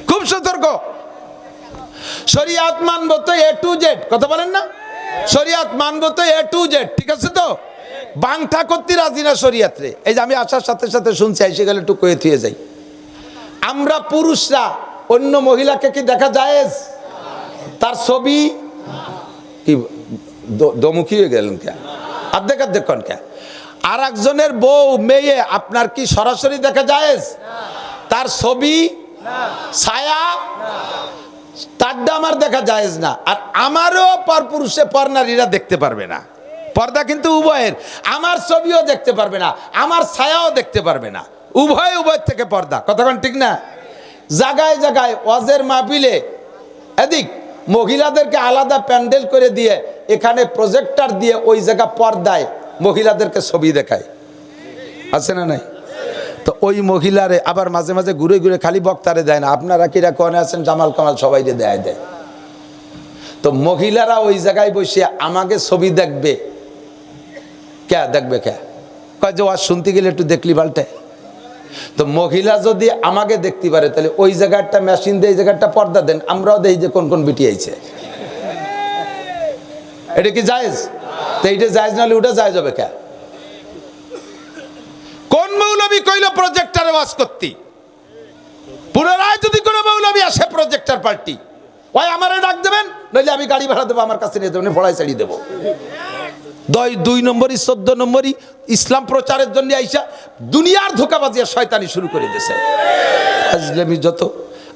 [SPEAKER 1] খুব সতর্ক। শরিয়াত মানবো তো A to Z, কথা বলেন না? শরিয়াত মানবো তো A to Z, ঠিক আছে তো? বাংটা করতে রাজি না শরিয়াতে। এই যে আমি আসার সাথে সাথে শুনছি, এসে গেলে একটু কয়ে থুয়ে যাই। আমরা পুরুষরা অন্য মহিলাকে কি দেখা জায়েজ? তার ছবি কি দমুখী হয়ে গেলেন কে? অর্ধেক অর্ধেক কোন কে? আর একজনের বউ মেয়ে আপনার কি সরাসরি দেখা জায়েজ? তার ছবি, ছায়া, তারটা আমার দেখা জায়েজ না। আর আমারও পর পুরুষে পর নারীরা দেখতে পারবে না। পর্দা কিন্তু উভয়ের। আমার ছবিও দেখতে পারবে না, আমার ছায়াও দেখতে পারবে না। উভয়ের থেকে পর্দা, কতক্ষণ ঠিক না? জায়গায় জায়গায় ওয়াজের মাহফিলে এদিক মহিলাদেরকে আলাদা প্যান্ডেল করে দিয়ে এখানে প্রজেক্টর দিয়ে ওই জায়গা পর্দায় মহিলাদেরকে ছবি দেখায়, আছে না নাই? তো ওই মহিলারে আবার মাঝে মাঝে ঘুরে ঘুরে খালি বক্তারে দেয় না, আপনারা কিরা কোনে আছেন জামাল কামাল সবাই দেয়। তো মহিলারা ওই জায়গায় বসে আমাকে ছবি দেখবে, কে দেখবে? কে কয় যে ওয়াজ শুনতে গেলে একটু দেখলি পাল্টে। তো মহিলা যদি আমাকে দেখতে পারে, তাহলে ওই জায়গাটা মেশিন দিয়ে এই জায়গাটা পর্দা দেন, আমরাও দেই যে কোন কোন বিটি আইছে। এটা কি জায়েজ? তো এইটা জায়েজ না হলে ওটা জায়েজ হবে কে? কোন মৌলবী কইলো প্রজেক্টরে ওয়াজ করতে? পুনরায় যদি কোনো মৌলবী আসে প্রজেক্টর পার্টি, ওই আমারে ডাক দেবেন, নইলে আমি গাড়ি ভাড়া দেবো, আমার কাছে নিয়ে যাবেন, ফড়াই ছাড়িয়ে দেবো। 2 নম্বরই 14 নম্বরই ইসলাম প্রচারের জন্য আইসা দুনিয়ার ধোঁকাবাজি আর শয়তানি শুরু করে দিয়েছে। আজলামি যত।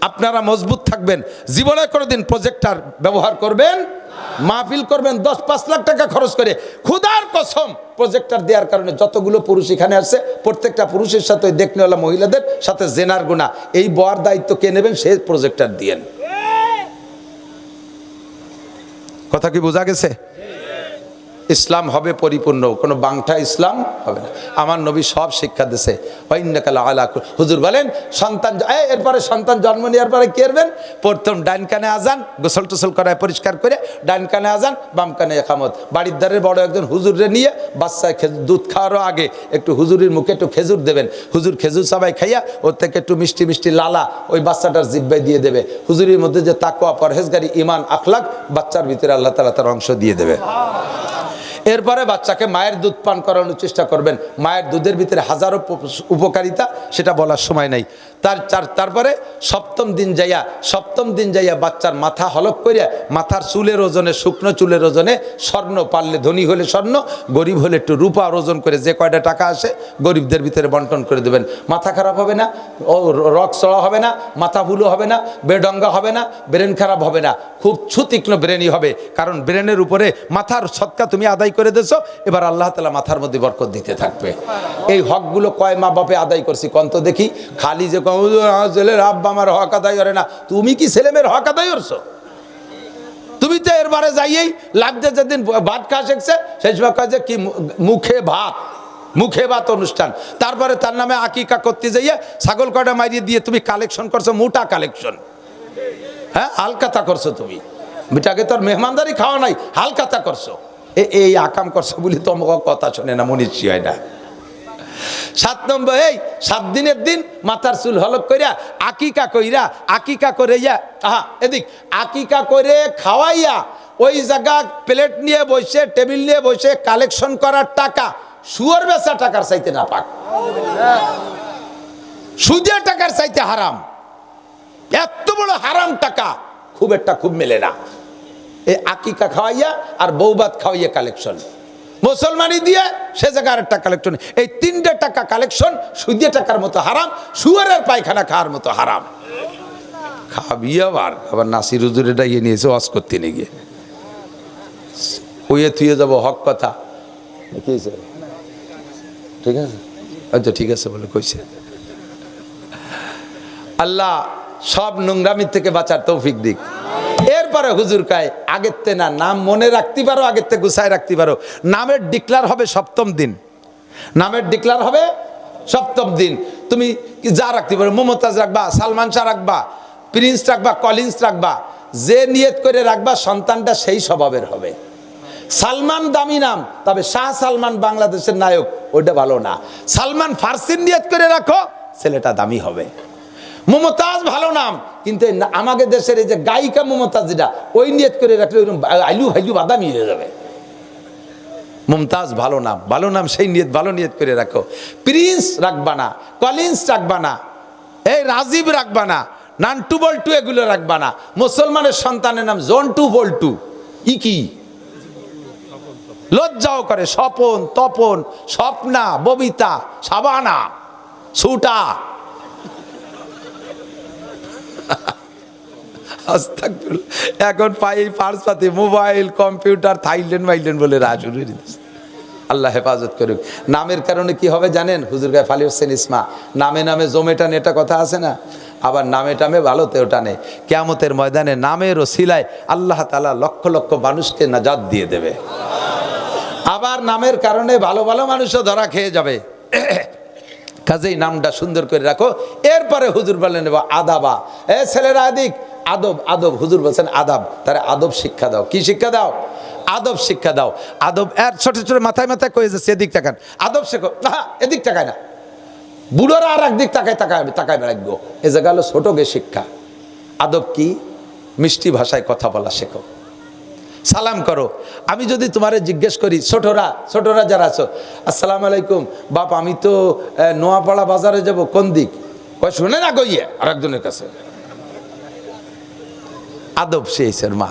[SPEAKER 1] আপনারা মজবুত থাকবেন, জীবনে কোনোদিন প্রজেক্টর ব্যবহার করবেন, মাহফিল করবেন 10-5 লাখ টাকা খরচ করে, খুদার কসম প্রজেক্টর দেওয়ার কারণে যতগুলো পুরুষ এখানে আসছে প্রত্যেকটা পুরুষের সাথে ওই দেখনেওয়ালা মহিলাদের সাথে জেনার গুনাহ। এই বর দায়িত্ব কে নেবেন? সে প্রজেক্টর দিয়েন। কথা কি বোঝা গেছে? ইসলাম হবে পরিপূর্ণ, কোনো বাংটা ইসলাম হবে না। আমার নবী সব শিক্ষা দিয়েছে। হুজুর বলেন সন্তান, এরপরে সন্তান জন্ম নেওয়ার পরে কি করবেন? প্রথম ডাইন কানে আজান, গোসল টোসল করায় পরিষ্কার করে ডাইন কানে আজান, বাম কানে একামত। বাড়ির ধারের বড় একজন হুজুরে নিয়ে বাচ্চা দুধ খাওয়ারও আগে একটু হুজুরের মুখে একটু খেজুর দেবেন। হুজুর খেজুর সবাই খাইয়া ওর থেকে একটু মিষ্টি মিষ্টি লালা ওই বাচ্চাটার জিব্বায় দিয়ে দেবে। হুজুরের মধ্যে যে তাকওয়া, পরহেজগারি, ঈমান, আখলাক বাচ্চার ভিতরে আল্লাহ তাআলা তার অংশ দিয়ে দেবে। এরপরে বাচ্চাকে মায়ের দুধ পান করানোর চেষ্টা করবেন। মায়ের দুধের ভিতরে হাজারো উপকারিতা, সেটা বলার সময় নাই। তারপরে সপ্তম দিন যাইয়া বাচ্চার মাথা হলক করিয়া মাথার চুলের ওজনে, শুকনো চুলের ওজনে স্বর্ণ, পারলে ধনী হলে স্বর্ণ, গরিব হলে একটু রূপা ওজন করে যে কয়টা টাকা আসে গরিবদের ভিতরে বন্টন করে দেবেন। মাথা খারাপ হবে না, রক চড়া হবে না, মাথা ভুলো হবে না, বেডঙ্গা হবে না, ব্রেন খারাপ হবে না, খুব সুতীক্ষ্ণ ব্রেনই হবে। কারণ ব্রেনের উপরে মাথার সৎকা তুমি আদায় করে দিয়েছো, এবার আল্লাহ তাআলা মাথার মধ্যে বরকত দিতে থাকবে। এই হকগুলো কয় মা বাপে আদায় করছি কন্ত দেখি? খালি যে ছেলের আব্বা আমার হক আদায় করে না, তুমি কি ছেলেমেয়ের হক আদায় করছো? তুমি তো এরবারে যাইয়েই লাগছে যেদিন ভাত খাওয়া শিখছে সেই সময় কাজে কি মুখে ভাত অনুষ্ঠান, তারপরে তার নামে আকিকা করতে যাইয়া ছাগল কয়টা মারিয়ে দিয়ে তুমি কালেকশন করছো, মোটা কালেকশন। হ্যাঁ, হালকাতা করছো তুমি, বেটাকে তোর মেহমানদারি খাওয়া নাই, হালকাতা করছো। এই আকাম করছো বলি তোমাকে কথা শোনে না, মনীষী হয় না। 7 নম্বর, এই 7 দিনের দিন মাথার চুল হলক কইরা আকিকা করাইয়া এদিক আকিকা করে খাওয়াইয়া ওই জায়গা প্লেট নিয়ে বসে, টেবিল নিয়ে বসে কালেকশন করার টাকা শুয়োর বেচা টাকার চাইতে না পাক, সুদের টাকার চাইতে হারাম। এত বড় হারাম টাকা খুব মেলে না। এই আকিকা খাওয়াইয়া আর বৌবাত খাওয়াইয়া কালেকশন, মুসলমানি দিয়ে সে জায়গায় আরেকটা কালেকশন। এই 3টে টাকা কালেকশন সুদে টাকার মতো হারাম, শুয়ারের পায়খানা খাওয়ার মতো হারাম। খাবি আবার নাসির হুজুরে ডাইয়ে নিয়েছে ওয়াজ করতে নিয়ে গিয়ে ওয়ে থুয়ে যাবো হক কথা কি হয়েছে ঠিক আছে আচ্ছা ঠিক আছে বলে কইছে আল্লাহ সব নোংরামির থেকে বাঁচার তৌফিক দিক। এরপরে হুজুর কায় আগের তে না নাম মনে রাখতে পারো, আগের তে গুছায় রাখতে পারো। নামের ডিক্লার হবে সপ্তম দিন, নামের ডিক্লার হবে সপ্তম দিন। তুমি যা রাখতে পারো, মমতাজ রাখবা, সালমান শাহ রাখবা, প্রিন্স রাখবা, কলিন্স রাখবা, যে নিয়ত করে রাখবা সন্তানটা সেই স্বভাবের হবে। সালমান দামি নাম, তবে শাহ সালমান বাংলাদেশের নায়ক ওইটা ভালো না। সালমান ফার্সির নিয়ত করে রাখো, ছেলেটা দামি হবে। মমতাজ ভালো নাম, কিন্তু আমাদের দেশের এই যে গায়িকা মমতাজ যেটা, ওই নিয়ত করে রাখলে ওইরকম আইলু ভাইলু বাদামি হয়ে যাবে। মমতাজ ভালো নাম, ভালো নাম সেই নিয়ত, ভালো নিয়ত করে রাখো। প্রিন্স রাখবা না, কলিন্স রাখবা না, এই রাজীব রাখবা না, নান্টু বল্টু এগুলো রাখবা না। মুসলমানের সন্তানের নাম জন্টু বল্টু, কি লজ্জাও করে। স্বপন, তপন, স্বপ্না, ববিতা, সাবানা, সুটা। এখন পাই পার্স পাতি মোবাইল কম্পিউটার থাইল্যান্ড মাইল্যান্ড বলে শুরু করে দিচ্ছে। আল্লাহ হেফাজত করুক। নামের কারণে কি হবে জানেন? হুজুর গায়ে ফালি হোসেন ইসমা, নামে নামে জমে টানে, এটা কথা আছে না? আবার নামে টামে ভালোতেও টানে। কিয়ামতের ময়দানে নামের ওসিলায় আল্লাহ তাআলা লক্ষ লক্ষ মানুষকে নাজাত দিয়ে দেবে। আবার নামের কারণে ভালো ভালো মানুষও ধরা খেয়ে যাবে। কাজেই নামটা সুন্দর করে রাখো। এরপরে হুজুর বললেন আদাবা, এ ছেলেরা আদিক আদব, আদব হুজুর বলছেন আদাব, তারা আদব শিক্ষা দাও। কি শিক্ষা দাও? আদব শিক্ষা দাও। আদব এর ছোট ছোট মাথায় মাথায় কয়ে যাচ্ছে, এদিক তাকান, আদব শেখো। না, এদিক তাকায় না, বুড়োরা আর একদিক তাকায় তাকায় তাকায় বেড়াইবো। এ জায়গা হলো ছোট গে শিক্ষা। আদব কি? মিষ্টি ভাষায় কথা বলা শেখো। সালাম করো। আমি যদি তোমারে জিজ্ঞেস করি, ছোটরা ছোটরা যারা আছো, আসসালামু আলাইকুম বাপ, আমি তো নোয়াপাড়া বাজারে যাব, কোন দিক? কয় শুনে না গইয়ে আর একজনের কাছে। আদব শিখেছেন মা।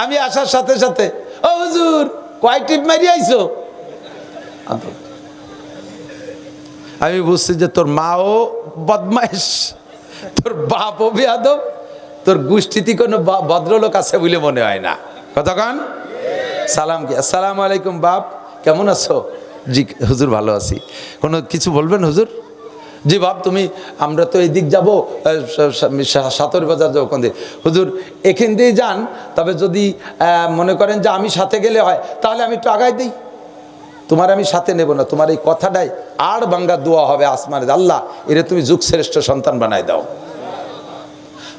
[SPEAKER 1] আমি আসার সাথে সাথে, ও হুজুর কয় টিপ মারি আইছো? আদব। আমি বুঝছি যে তোর মাও বদমাইশ, তোর বাপও বেয়াদব, তোর গোষ্ঠীতে কোনো ভদ্রলোক আছে বলে মনে হয় না। কতক্ষণ সালাম কি? আসসালামু আলাইকুম বাপ, কেমন আছো? জি হুজুর ভালো আছি। কোনো কিছু বলবেন হুজুর? জি বাপ, তুমি আমরা তো এই দিক যাবো, সাতর বাজার যাবো। কোন দিক? হুজুর এখান দিয়ে যান, তবে যদি মনে করেন যে আমি সাথে গেলে হয়, তাহলে আমি একটু আগাই দিই। তোমার আমি সাথে নেব না, তোমার এই কথাটাই আর বাঙ্গা দোয়া হবে আসমানে, আল্লাহ এরে তুমি যুগশ্রেষ্ঠ সন্তান বানাই দাও।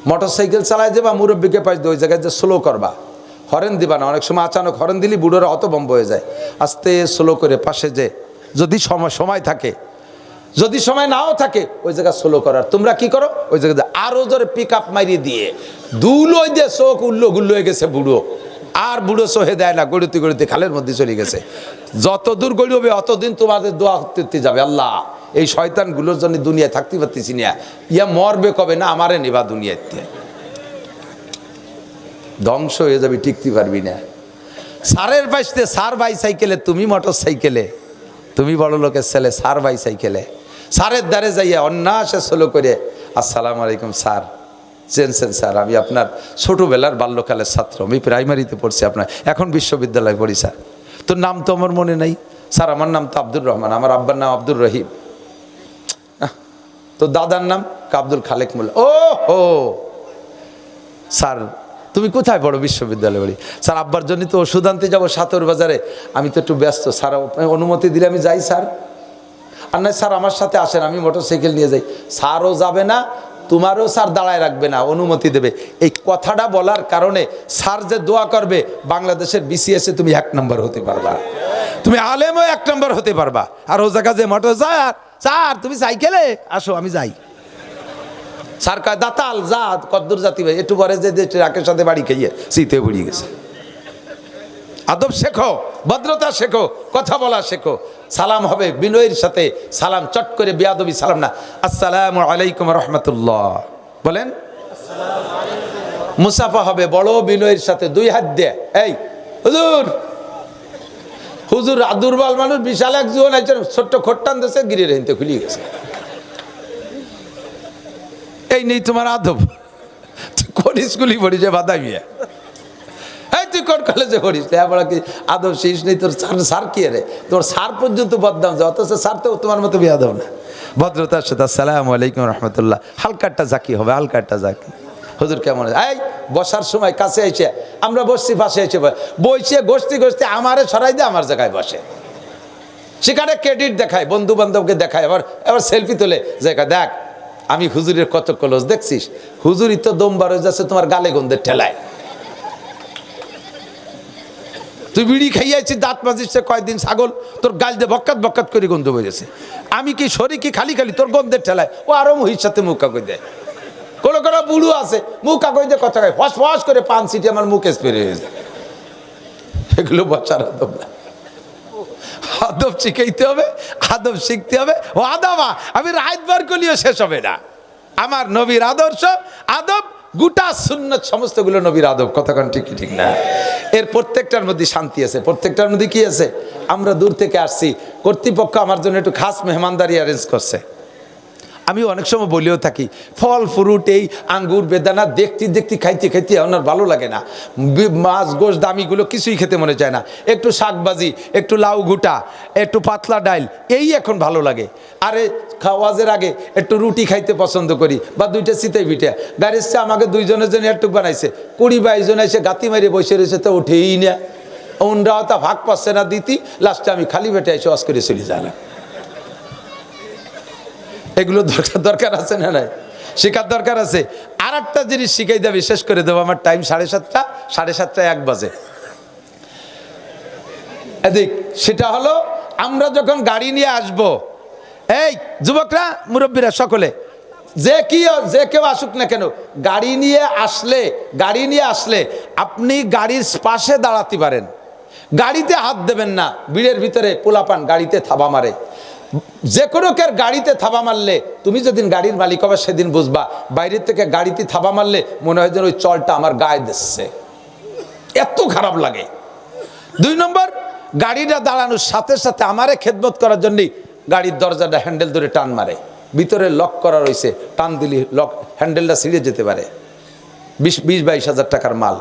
[SPEAKER 1] মোটর সাইকেল চালায় যাবা, মুরব্বীকে পাশ দিয়ে ওই জায়গায় যে স্লো করবা, হরেন দিবা না। অনেক সময় আচানক হরেন দিলি বুড়োরা হতভম্ব হয়ে যায়। আস্তে স্লো করে পাশে যে, যদি সময় থাকে, যদি সময় নাও থাকে, ওই জায়গা স্লো করার। তোমরা কি করো? ওই জায়গায় আরো জোরে পিক আপ মারিয়ে দিয়ে দুলোই দিয়ে চোখ উল্লো গুল্লো হয়ে গেছে বুড়ো, আর বুড়ো সহে দেয় না, গড়িতে গড়িতে খালের মধ্যে চলে গেছে। যত দূর গড়িবে অতদিন তোমাদের দোয়া করতে যাবে, আল্লাহ এই শয়তানগুলোর জন্য দুনিয়ায় থাকতে পারতেছি না, ইয়া মরবে কবে না, আমারে নেবা দুনিয়াতে, ধ্বংস হয়ে যাবে, টিকতে পারবি না। সারের পাশে সার বাই সাইকেলে, তুমি মোটর সাইকেলে, তুমি বড় লোকের ছেলে, সার বাই সাইকেলে সারের দ্বারে যাইয়া অন্যাসে স্লো করে, আসসালামু আলাইকুম স্যার, চেনছেন স্যার, আমি আপনার ছোটোবেলার বাল্যকালের ছাত্র, আমি প্রাইমারিতে পড়ছি, আপনার এখন বিশ্ববিদ্যালয়ে পড়ি স্যার। তোর নাম তো আমার মনে নাই স্যার। আমার নাম তো আব্দুর রহমান, আমার আব্বার নাম আব্দুর রহিম। তো দাদার নাম আব্দুল খালেক মোল্লা। ও হো স্যার, তুমি কোথায় পড়ো? বিশ্ববিদ্যালয়ে পড়ি স্যার। আব্বার জন্য তো ওষুধ আনতে যাবো সাতর বাজারে, আমি তো একটু ব্যস্ত স্যার, অনুমতি দিলে আমি যাই স্যার। আর নয় স্যার আমার সাথে আসেন, আমি মোটর সাইকেল নিয়ে যাই। স্যারও যাবে না, তোমারও স্যার দাঁড়ায় রাখবে না, অনুমতি দেবে। এই কথাটা বলার কারণে স্যার যে দোয়া করবে, বাংলাদেশের বিসিএসে তুমি 1 নম্বর হতে পারবা, তুমি আলেমও 1 নম্বর হতে পারবা। আর ও জায়গা যে মোটর স্যার, স্যার তুমি সাইকেলে আসো, আমি যাই। স্যার কয় দাতাল যা, কদ্দুর জাতি ভাই, একটু পরে যে ট্রাকের সাথে বাড়ি খেয়ে শীতে পড়িয়ে গেছে। আদব শেখো, ভদ্রতা শেখো, কথা বলা শেখো। সালাম হবে বিনয়ের সাথে, সালাম চট করে বেয়াদবি সালাম না। আসসালামু আলাইকুম রহমতুল্লাহ বলেন। মুসাফা হবে বড় বিনয়ের সাথে, 2 হাত দিয়ে, এই হুজুর, হুজুর দুর্বল মানুষ, বিশাল এক জীবন, একজন ছোট্ট খোট্টান দেশে গিরে রেহিতে খুলিয়ে গেছে। এই নেই তোমার আদব। তুই কোন স্কুলে পড়িস বাধা মিয়া? এই তুই কোন কলেজে পড়িস? বলা কি আদব শেষ নেই তোর? স্যার কি রে? তোর স্যার পর্যন্ত বদনাম যায়, অথচ স্যার তো তোমার মতো বেয়াদব না। ভদ্রতার সাথে আসসালামু আলাইকুম রহমতুল্লাহ, হালকাটা জাকি হবে, হালকাটা জাকি। হুজুর কেমন আছে? এই বসার সময় কাছে এসে আমরা বসছি, পাশে এসে বসে গোষ্ঠী গোষ্ঠী আমারে সরাই দিয়ে আমার জায়গায় বসে, সেখানে ক্রেডিট দেখায়, বন্ধু বান্ধবকে দেখায়, এবার সেলফি তোলে, জায়গা দেখ আমি হুজুরের কত ক্লোজ দেখছিস? হুজুরই তো দম বার হয়ে যাচ্ছে তোমার গালে গন্ধের ঠেলায়। তুই বিড়ি খাইয়াছিস, দাঁত মাজিস কয়েকদিন, ছাগল তোর গাল দিয়ে বক্কাত বক্কাত করে গন্ধ হয়ে গেছে। আমি কি শরীর কি খালি খালি তোর গন্ধের ঠেলায়? ও আরো মহির সাথে মুখ কাগজ দেয়। কোনো কোনো বুড়ো আছে মুখ কাগজ দিয়ে কথা খায়, ফস ফস করে পান সিটি আমার মুখ স্প্রে হয়ে যায়। এগুলো বচার আদব না। আদব শিখাইতে হবে, আদব শিখতে হবে। ও আদবা আমি রাত বার করলেও শেষ হবে না। আমার নবীর আদর্শ আদব, গোটা সুন্নত সমস্তগুলো নবীর আদব। কথাক্ষণ ঠিক ঠিক না? এর প্রত্যেকটার মধ্যে শান্তি আছে, প্রত্যেকটার মধ্যে কি আছে? আমরা দূর থেকে আসছি, কর্তৃপক্ষ আমার জন্য একটু খাস মেহমানদারি অ্যারেঞ্জ করছে। আমি অনেক সময় বলেও থাকি, ফল ফ্রুট এই আঙ্গুর বেদানা দেখতে দেখতে খাইতে খাইতে আমার ভালো লাগে না। মাছ গোশ দামিগুলো কিছুই খেতে মনে চায় না। একটু শাকবাজি, একটু লাউ ঘুটা, একটু পাতলা ডাইল, এই এখন ভালো লাগে। আরে খাওয়াজের আগে একটু রুটি খাইতে পছন্দ করি, বা দুইটা চিতাই পিঠা। গাড়ির চা আমাকে দুইজনের জন্য একটু বানাইছে, 20-22 জন এসে গাতি মারিয়ে বসে রয়েছে, তো উঠেই না। ওনরাও তা ভাগ পাচ্ছে না দিতি, লাস্টে আমি খালি পেটে এসে অস করে চলে যালাম। এগুলো দরকার আছে না? নাই শেখার দরকার আছে। আর একটা জিনিস শিখাই দেবে, শেষ করে দেবো, আমার টাইম 7:30, 7:30 1 বাজে। এদিক সেটা হলো, আমরা যখন গাড়ি নিয়ে আসব, এই যুবকরা মুরব্বীরা সকলে, যে কেউ আসুক না কেন, গাড়ি নিয়ে আসলে আপনি গাড়ির পাশে দাঁড়াতে পারেন, গাড়িতে হাত দেবেন না। ভিড়ের ভিতরে পোলাপান গাড়িতে থাবা মারে। যে কোনো কের গাড়িতে থাবা মারলে, তুমি যেদিন গাড়ির মালিক হবে সেদিন বুঝবা, বাইরের থেকে গাড়িতে থাবা মারলে মনে হয় যেন ওই চলটা আমার গায়ে দিচ্ছে, এত খারাপ লাগে। 2 নম্বর, গাড়িটা দাঁড়ানোর সাথে সাথে আমারে খেদমত করার জন্যই গাড়ির দরজাটা হ্যান্ডেল ধরে টান মারে। ভিতরে লক করা রয়েছে, টান দিলে লক হ্যান্ডেলটা ছিঁড়ে যেতে পারে। 20-22 হাজার টাকার মাল,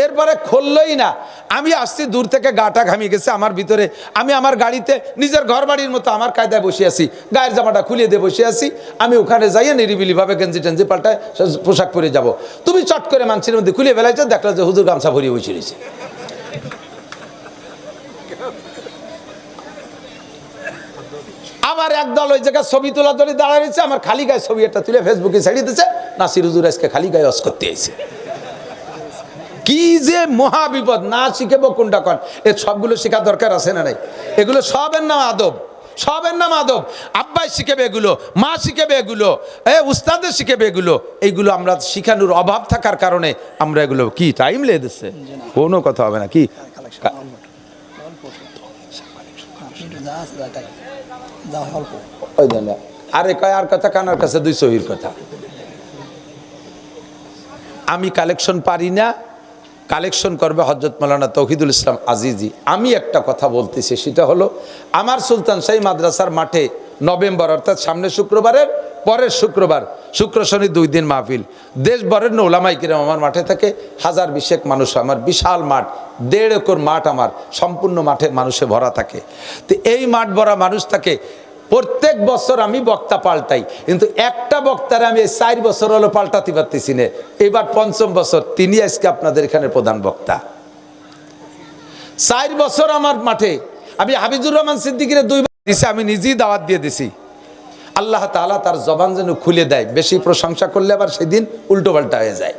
[SPEAKER 1] এরপরে খুললই না। আমি আসছি দূর থেকে, গাটা ঘামিয়ে গেছে আমার ভিতরে, আমি আমার গাড়িতে নিজের ঘর বাড়ির মতো আমার কায়দায় বসে আছি, গায়ের জামাটা খুলিয়ে দিয়ে বসে আছি। আমি ওখানে যাইয়ে নিরিবিলি ভাবে গেঞ্জি টেঞ্জি পাল্টায় পোশাক পরে যাব। তুমি চট করে মানুষের মধ্যে খুলিয়ে ফেলাইছো, দেখলো যে হুজুর গামছা ভরিয়ে বসে রয়েছে। আমার একদল ওই জায়গায় ছবি তোলা ধরে দাঁড়ায় রয়েছে, আমার খালি গায়ে ছবি একটা তুলে ফেসবুকে ছাড়িয়ে দিচ্ছে, নাসির হুজুর আজকে খালি গায়ে অস করতে আইছে। কি যে মহা বিপদ! না শিখেব কোনটা কোন, এর সবগুলো শেখা দরকার আছে না নাই? এগুলো সবের নাম আদব, সবের নাম আদব। আব্বাই শিখেবে এগুলো, মা শিখেবে এগুলো, উস্তাদের শিখেবে এগুলো। এইগুলো আমরা শিখানোর অভাব থাকার কারণে আমরা এগুলো কি টাইম লেগে দিচ্ছে, কোনো কথা হবে না। কি আরে কয় আর কথা কানার কাছে 2 সহির কথা। আমি কালেকশন পারি না, কালেকশন করবে হযরত মাওলানা তৌহিদুল ইসলাম আজিজি। আমি একটা কথা বলতেছি, সেটা হলো আমার সুলতান শাহী মাদ্রাসার মাঠে নভেম্বর, অর্থাৎ সামনে শুক্রবারের পরের শুক্রবার, শুক্র শনি 2 দিন মাহফিল। দেশভরের ওলামায়ে কিরাম আমার মাঠে থাকে, 1000-20 মানুষ। আমার বিশাল মাঠ, 1.5 একর মাঠ, আমার সম্পূর্ণ মাঠে মানুষে ভরা থাকে। তো এই মাঠ ভরা মানুষ থাকে, প্রত্যেক বছর আমি বক্তা পাল্টাই, কিন্তু একটা বক্তারে আমি 4 বছর হলো পাল্টাতে পারতেছি না। এবার 5ম বছর, তিনি আজকে আপনাদের এখানে প্রধান বক্তা। 4 বছর আমার মাঠে আমি হাফিজুর রহমান সিদ্দিকীরে 2 বার দিছি, আমি নিজেই দাওয়াত দিয়ে দিছি। আল্লাহ তাআলা তার জবান যেন খুলে দেয়। বেশি প্রশংসা করলে আবার সেদিন উল্টো পাল্টা হয়ে যায়।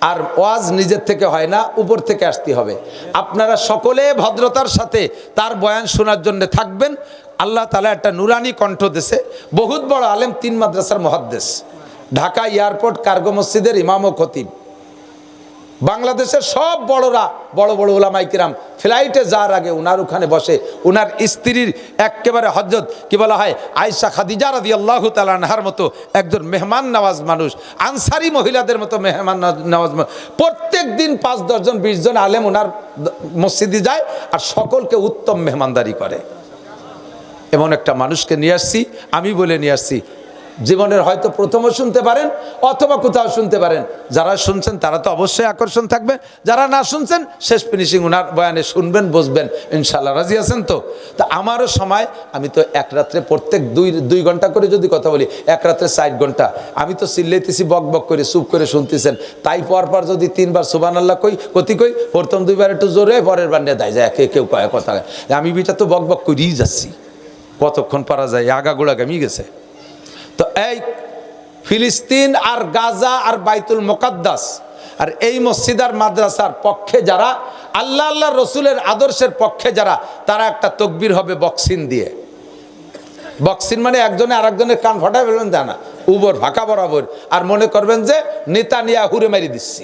[SPEAKER 1] আর ওয়াজ নিজের থেকে হয় না, উপর থেকে আসতে হবে। আপনারা সকলে ভদ্রতার সাথে তার বয়ান শোনার জন্য থাকবেন। আল্লাহ তাআলা একটা নুরানি কণ্ঠ দিয়েছে, বহুত বড় আলেম, 3 মাদ্রাসার মুহাদ্দিস, ঢাকা এয়ারপোর্ট কার্গো মসজিদের ইমাম ও খতিব। বাংলাদেশের সব বড়রা, বড় বড় ওলামায়ে কিরাম ফ্লাইটে যাওয়ার আগে উনার ওখানে বসে, উনার স্ত্রীর একেবারে হযরত কি বলা হয় আয়েশা খাদিজা রাদিয়াল্লাহু তাআলা আনহার মতো একজন মেহমান নওয়াজ মানুষ, আনসারি মহিলাদের মতো মেহমান নওয়াজ। প্রত্যেক দিন 5-10 জন 20 জন আলেম ওনার মসজিদে যায় আর সকলকে উত্তম মেহমানদারি করে। এমন একটা মানুষকে নিয়ে আসছি, আমি বলে নিয়ে আসছি, জীবনের হয়তো প্রথমও শুনতে পারেন অথবা কোথাও শুনতে পারেন। যারা শুনছেন তারা তো অবশ্যই আকর্ষণ থাকবে, যারা না শুনছেন শেষ ফিনিশিং ওনার বয়ানে শুনবেন, বুঝবেন, ইনশাল্লাহ। রাজি আছেন তো? তা আমারও সময়, আমি তো এক রাত্রে প্রত্যেক দুই ঘন্টা করে যদি কথা বলি, এক রাত্রে 60 ঘন্টা আমি তো চিল্লাইতেছি, বক বক করে, চুপ করে শুনতেছেন। তাই পরপর যদি 3 বার সুবহানাল্লাহ কই, কই প্রথম 2 বার একটু জোরে, পরের বার নিয়ে দেয় যায়, কেউ কয় কথা। আমি বিটা তো বক বক করেই যাচ্ছি, কতক্ষণ পারা যায়, আগাগোড়া গামি গেছে। তো এই ফিলিস্তিন আর গাজা আর বাইতুল মুকাদ্দাস আর এই মসজিদ আর মাদ্রাসার পক্ষে যারা, আল্লাহ আল্লাহ রসুলের আদর্শের পক্ষে যারা, তারা একটা তাকবীর হবে বক্সিন দিয়ে। বক্সিন মানে একজনে আরেকজনের কান ফাটায় ফেলবেন, তা না, উবর ফাঁকা বরাবর, আর মনে করবেন যে নেতানিয়াহুরে মারি দিচ্ছি।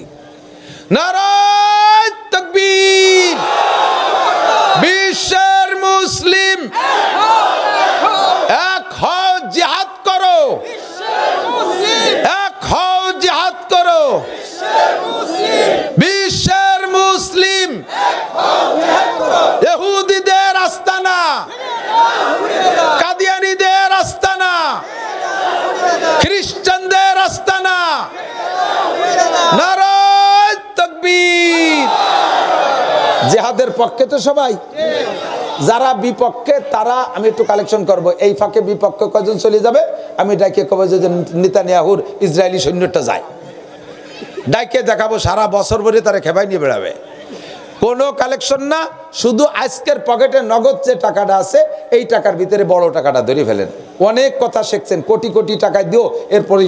[SPEAKER 1] নারায়ে তাকবীর। বিশ্বের মুসলিম এক হও, জিহাদ করো, এক হও, জিহাদ করো। বিশ্বের মুসলিম ইহুদিদের আস্তানা, কাদিয়ানীদের আস্তানা, খ্রিস্টানদের আস্তানা। নারায়ে তাকবীর। জিহাদের পক্ষে তো সবাই, যারা বিপক্ষে তারা আমি একটু কালেকশন করব। এই ফাঁকে বিপক্ষে কজন চলে যাবে আমি ডাইকে কব যে নেতানিয়াহুর ইসরায়েলি সৈন্যটা যায়, ডাইকে দেখাবো, সারা বছর ভরে তারা খেপাই নিয়ে বেড়াবে। কোনো কালেকশন না, শুধু আজকের পকেটে নগদ যে টাকাটা আছে এই টাকার ভিতরে বড় টাকাটা ধরে ফেলেন। অনেক কথা শিখছেন, কোটি কোটি টাকা দিও, এরপরে